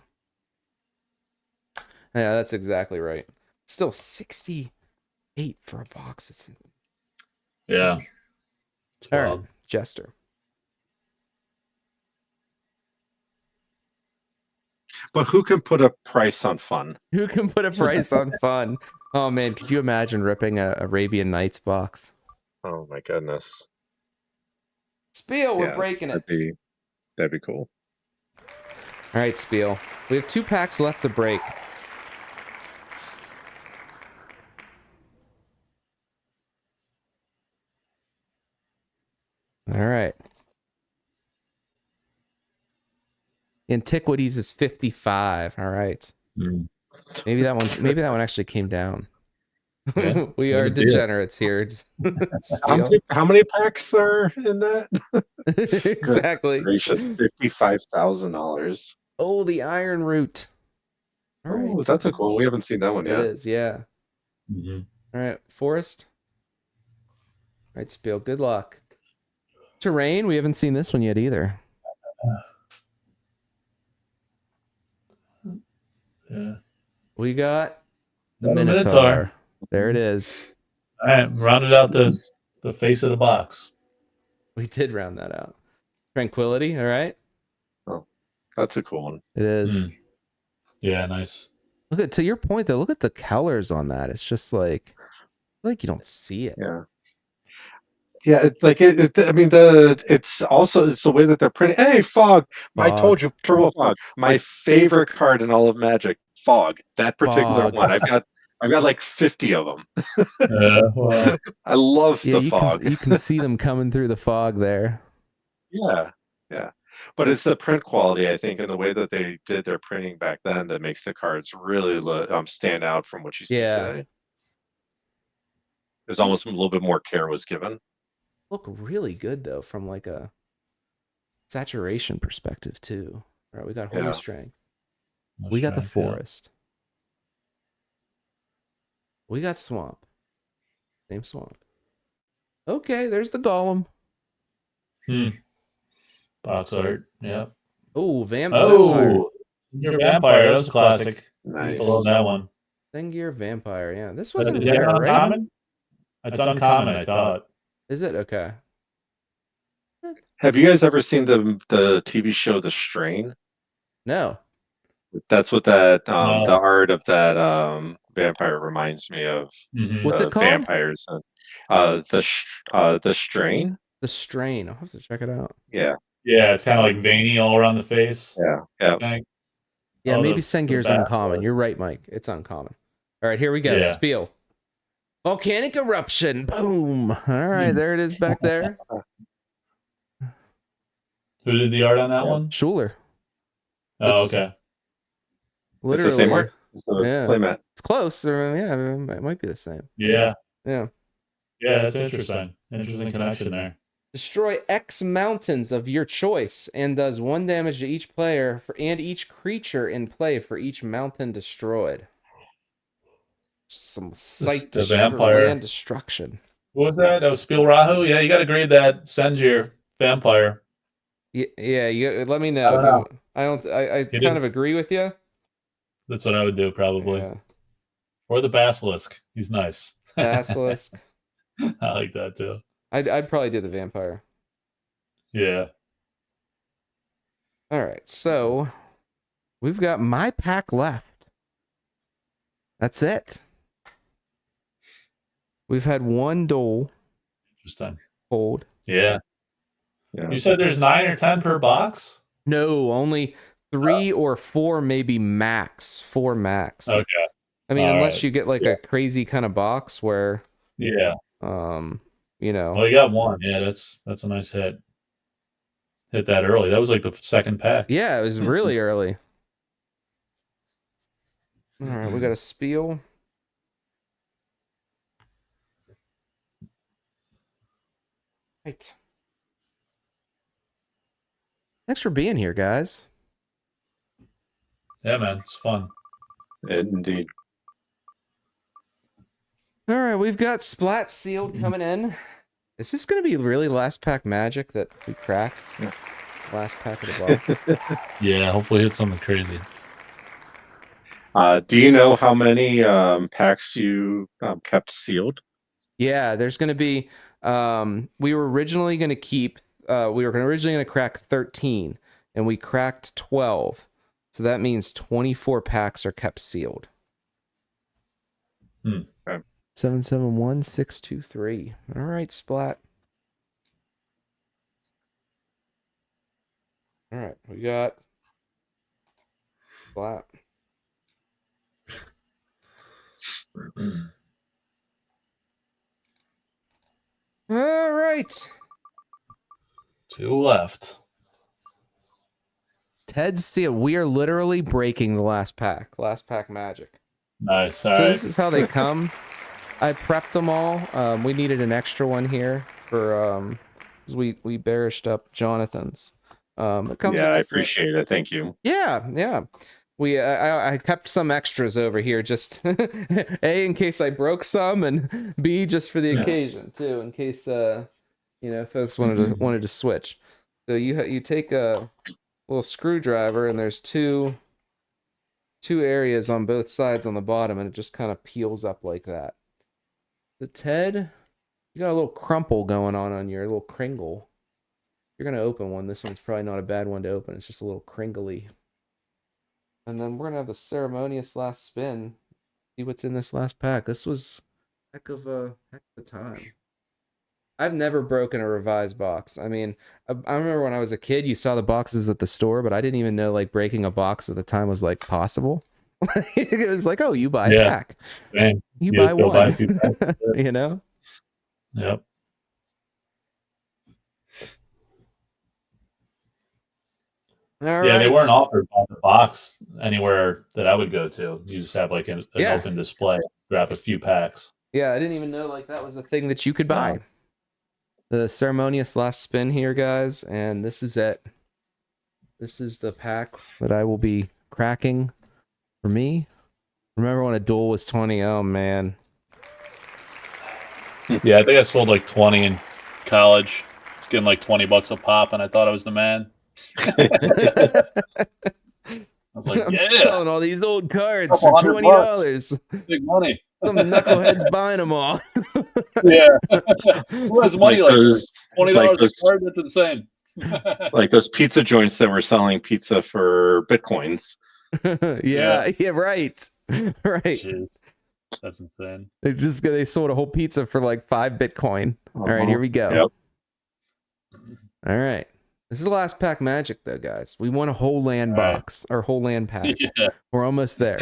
Yeah, that's exactly right. Still 68 for a box. It's Yeah. all right, Jester. But who can put a price on fun? Who can put a price on fun? Oh man, could you imagine ripping a Arabian Nights box? Oh my goodness. Spiel, we're breaking it. That'd be cool. All right, Spiel. We have 2 packs left to break. All right. Antiquities is 55. All right. Mm. Maybe that one actually came down. Yeah, We are degenerates here. How many packs are in that? Exactly. Gracious, $55,000. Oh, the Iron Root. All right. Oh, that's a cool one. We haven't seen that one It yet. is, yeah. Mm-hmm. All right, Forest. All right, Spiel. Good luck. Terrain. We haven't seen this one yet either. Yeah. We got the Minotaur. Minotaur. There it is. All right, rounded out the face of the box. We did round that out. Tranquility. All right. Oh, that's a cool one. It is. Yeah, nice. Look at, to your point though. Look at the colors on that. It's just like you don't see it. Yeah. Yeah, it's the way that they're printing. Hey, Fog! I told you, Turbo Fog. My favorite card in all of Magic, Fog. That particular Fog. one. I've got like 50 of them. Wow. I love the Fog. You can see them coming through the fog there. Yeah, yeah. But it's the print quality, I think, and the way that they did their printing back then that makes the cards really stand out from what you see today. There's almost a little bit more care was given. Look really good though from like a saturation perspective too. All right, we got Holy Strength. We got the Forest. We got Swamp. Same Swamp. Okay, there's the Golem. Box art. Yeah. Oh, Vampire. Your Vampire. That was a classic. Nice. I used to love that one. Thengear Vampire. Yeah, this wasn't Is that rare, right? uncommon? It's uncommon, I thought. Is it? Okay. Have you guys ever seen the TV show The Strain? No. That's what that No. the art of that vampire reminds me of. Mm-hmm. What's it called? Vampires. The Strain. The Strain. I'll have to check it out. Yeah. Yeah, it's kind of like veiny all around the face. Yeah. Yeah. Yeah, maybe Sengir's uncommon. You're right, Mike. It's uncommon. All right, here we go. Yeah. Spiel. Volcanic eruption. Boom. All right, there it is back there. Who did the art on that one? Schuler. Oh, okay. Literally. It's the same art. It's the Yeah. playmat. It's close. Yeah, it might be the same. Yeah. Yeah. Yeah, that's interesting. Interesting connection there. Destroy X mountains of your choice and does 1 damage to each player and each creature in play for each mountain destroyed. Some site land destruction. What was that? That was Spiel Rahu? Yeah, you got to grade that Sengir Vampire. Yeah, you let me know. I kind of agree with you. That's what I would do probably. Yeah. Or the Basilisk. He's nice. Basilisk. I like that too. I'd probably do the Vampire. Yeah. All right, so we've got my pack left. That's it. We've had one duel. Interesting. Hold. Yeah. Yeah. You said there's 9 or 10 per box? No, only 3 or 4, maybe max. 4 max. Okay. I mean, All unless right. you get like Yeah. a crazy kind of box where, Yeah. you know. Well, you got one. Yeah, that's a nice hit. Hit that early. That was like the second pack. Yeah, it was really early. All right, we got a spiel. Right. Thanks for being here, guys. Yeah, man, it's fun. Indeed. All right, we've got Splat sealed coming in. Is this going to be really last pack magic that we crack? Yeah. Last pack of the box. Yeah, hopefully hit something crazy. Do you know how many packs you kept sealed? Yeah, there's going to be. We were originally going to keep. We were originally going to crack 13, and we cracked 12. So that means 24 packs are kept sealed. 771623. All right, Splat. All right, we got Splat. All right. 2 left. Ted's seal. We are literally breaking the last pack. Last pack magic. Nice. All So right. this is how they come. I prepped them all. We needed an extra one here for 'cause we bearished up Jonathan's. It comes. Yeah, I appreciate it. Thank you. Yeah, yeah. I kept some extras over here, just A, in case I broke some, and B, just for the occasion too, in case folks wanted to switch. So you take a little screwdriver, and there's two areas on both sides on the bottom, and it just kind of peels up like that. So Ted, you got a little crumple going on your little kringle. You're gonna open one. This one's probably not a bad one to open. It's just a little kringly. And then we're gonna have the ceremonious last spin. See what's in this last pack. This was heck of a time. I've never broken a revised box. I mean, I remember when I was a kid, you saw the boxes at the store, but I didn't even know like breaking a box at the time was like possible. It was like, oh, you buy a pack. Man, You buy one. Buy a few packs. You know? Yep. All Yeah, right. they weren't offered by the box anywhere that I would go to. You just have like an open display, grab a few packs. Yeah, I didn't even know like that was a thing that you could buy. The ceremonious last spin here, guys, and this is it. This is the pack that I will be cracking for me. Remember when a duel was 20? Oh man. Yeah, I think I sold like 20 in college. I was getting like $20 a pop, and I thought I was the man. I was like, I'm selling all these old cards for $20. $20. Big money. Some knuckleheads buying them all. Yeah. Who has money like those, $20 like those, a card? That's insane. like those pizza joints that were selling pizza for bitcoins. Yeah, right. Right. Jeez. That's insane. They sold a whole pizza for like 5 Bitcoin. All right, here we go. Yep. All right. This is the last pack magic though, guys. We want a whole land box or whole land pack. Yeah. We're almost there.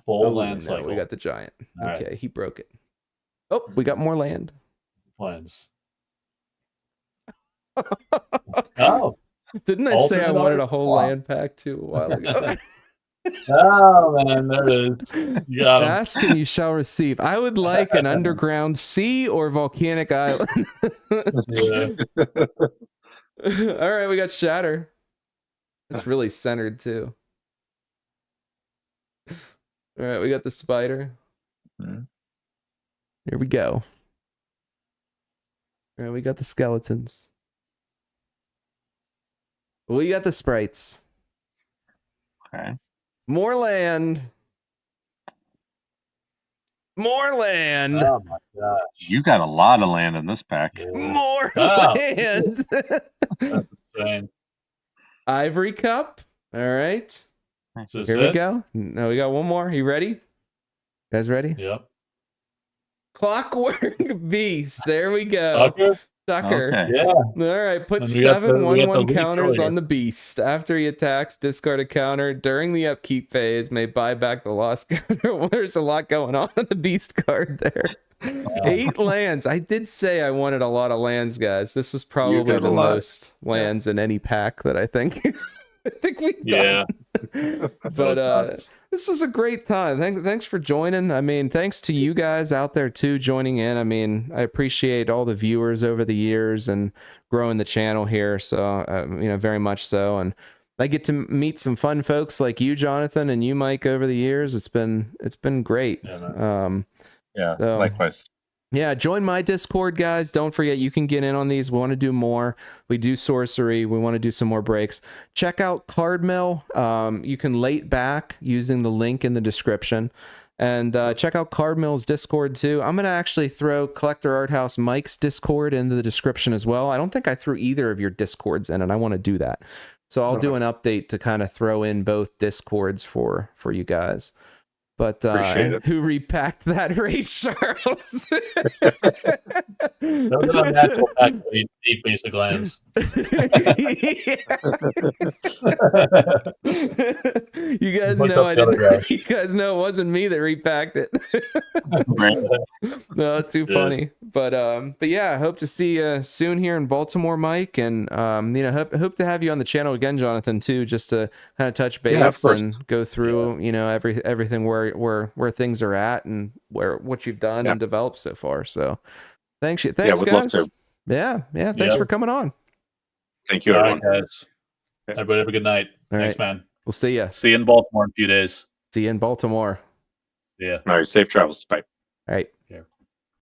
Full land cycle. We got the giant. All okay, right. he broke it. Oh, we got more land. Plans. Oh. Didn't I say I wanted a whole land pack too a while ago? Oh man, there it is. You got him. Ask and you shall receive. I would like an underground sea or volcanic island. Yeah. All right, we got Shatter. It's really centered too. All right, we got the spider. Here we go. All right, we got the skeletons. We got the sprites. Okay. More land. More land. Oh my gosh. You got a lot of land in this pack. More Wow. land. That's insane. Ivory cup. All right. Is this Here we it? go. No, we got one more. You ready? You guys ready? Yep. Clockwork Beast. There we go. Tucker? Sucker. Okay. Yeah. All right, put And we got 7 the- we got the 1/1 leak counters earlier. on the beast. After he attacks, discard a counter during the upkeep phase. May buy back the lost counter. Well, there's a lot going on the beast card there. 8 lands. I did say I wanted a lot of lands, guys. This was probably got a the lot. most lands in any pack that I think we've Yeah. done. But this was a great time. Thanks for joining. I mean, thanks to you guys out there too joining in. I mean, I appreciate all the viewers over the years and growing the channel here. So, very much so. And I get to meet some fun folks like you, Jonathan, and you, Mike, over the years. It's been great. Yeah, So, likewise. yeah, join my Discord, guys. Don't forget, you can get in on these. We want to do more. We do sorcery. We want to do some more breaks. Check out Card Mill. You can late back using the link in the description. And check out Card Mill's Discord, too. I'm going to actually throw Collector Art House Mike's Discord into the description as well. I don't think I threw either of your Discords in, and I want to do that. So I'll do an update to kind of throw in both Discords for you guys. But who repacked that race, Charles? Those are unnatural back 8 basic lands. You guys Look know up I the other didn't. guy. You guys know it wasn't me that repacked it. No, it's too funny. But yeah, I hope to see you soon here in Baltimore, Mike, and hope to have you on the channel again, Jonathan, too, just to kind of touch base and go through everything where things are at and what you've done and developed so far. So thanks would guys. love to. Yeah, thanks for coming on. Thank you, All everyone. right, guys. Everybody have a good night. All Thanks, right. man. We'll see you. See you in Baltimore in a few days. See you in Baltimore. Yeah. All right, safe travels. Bye. All right.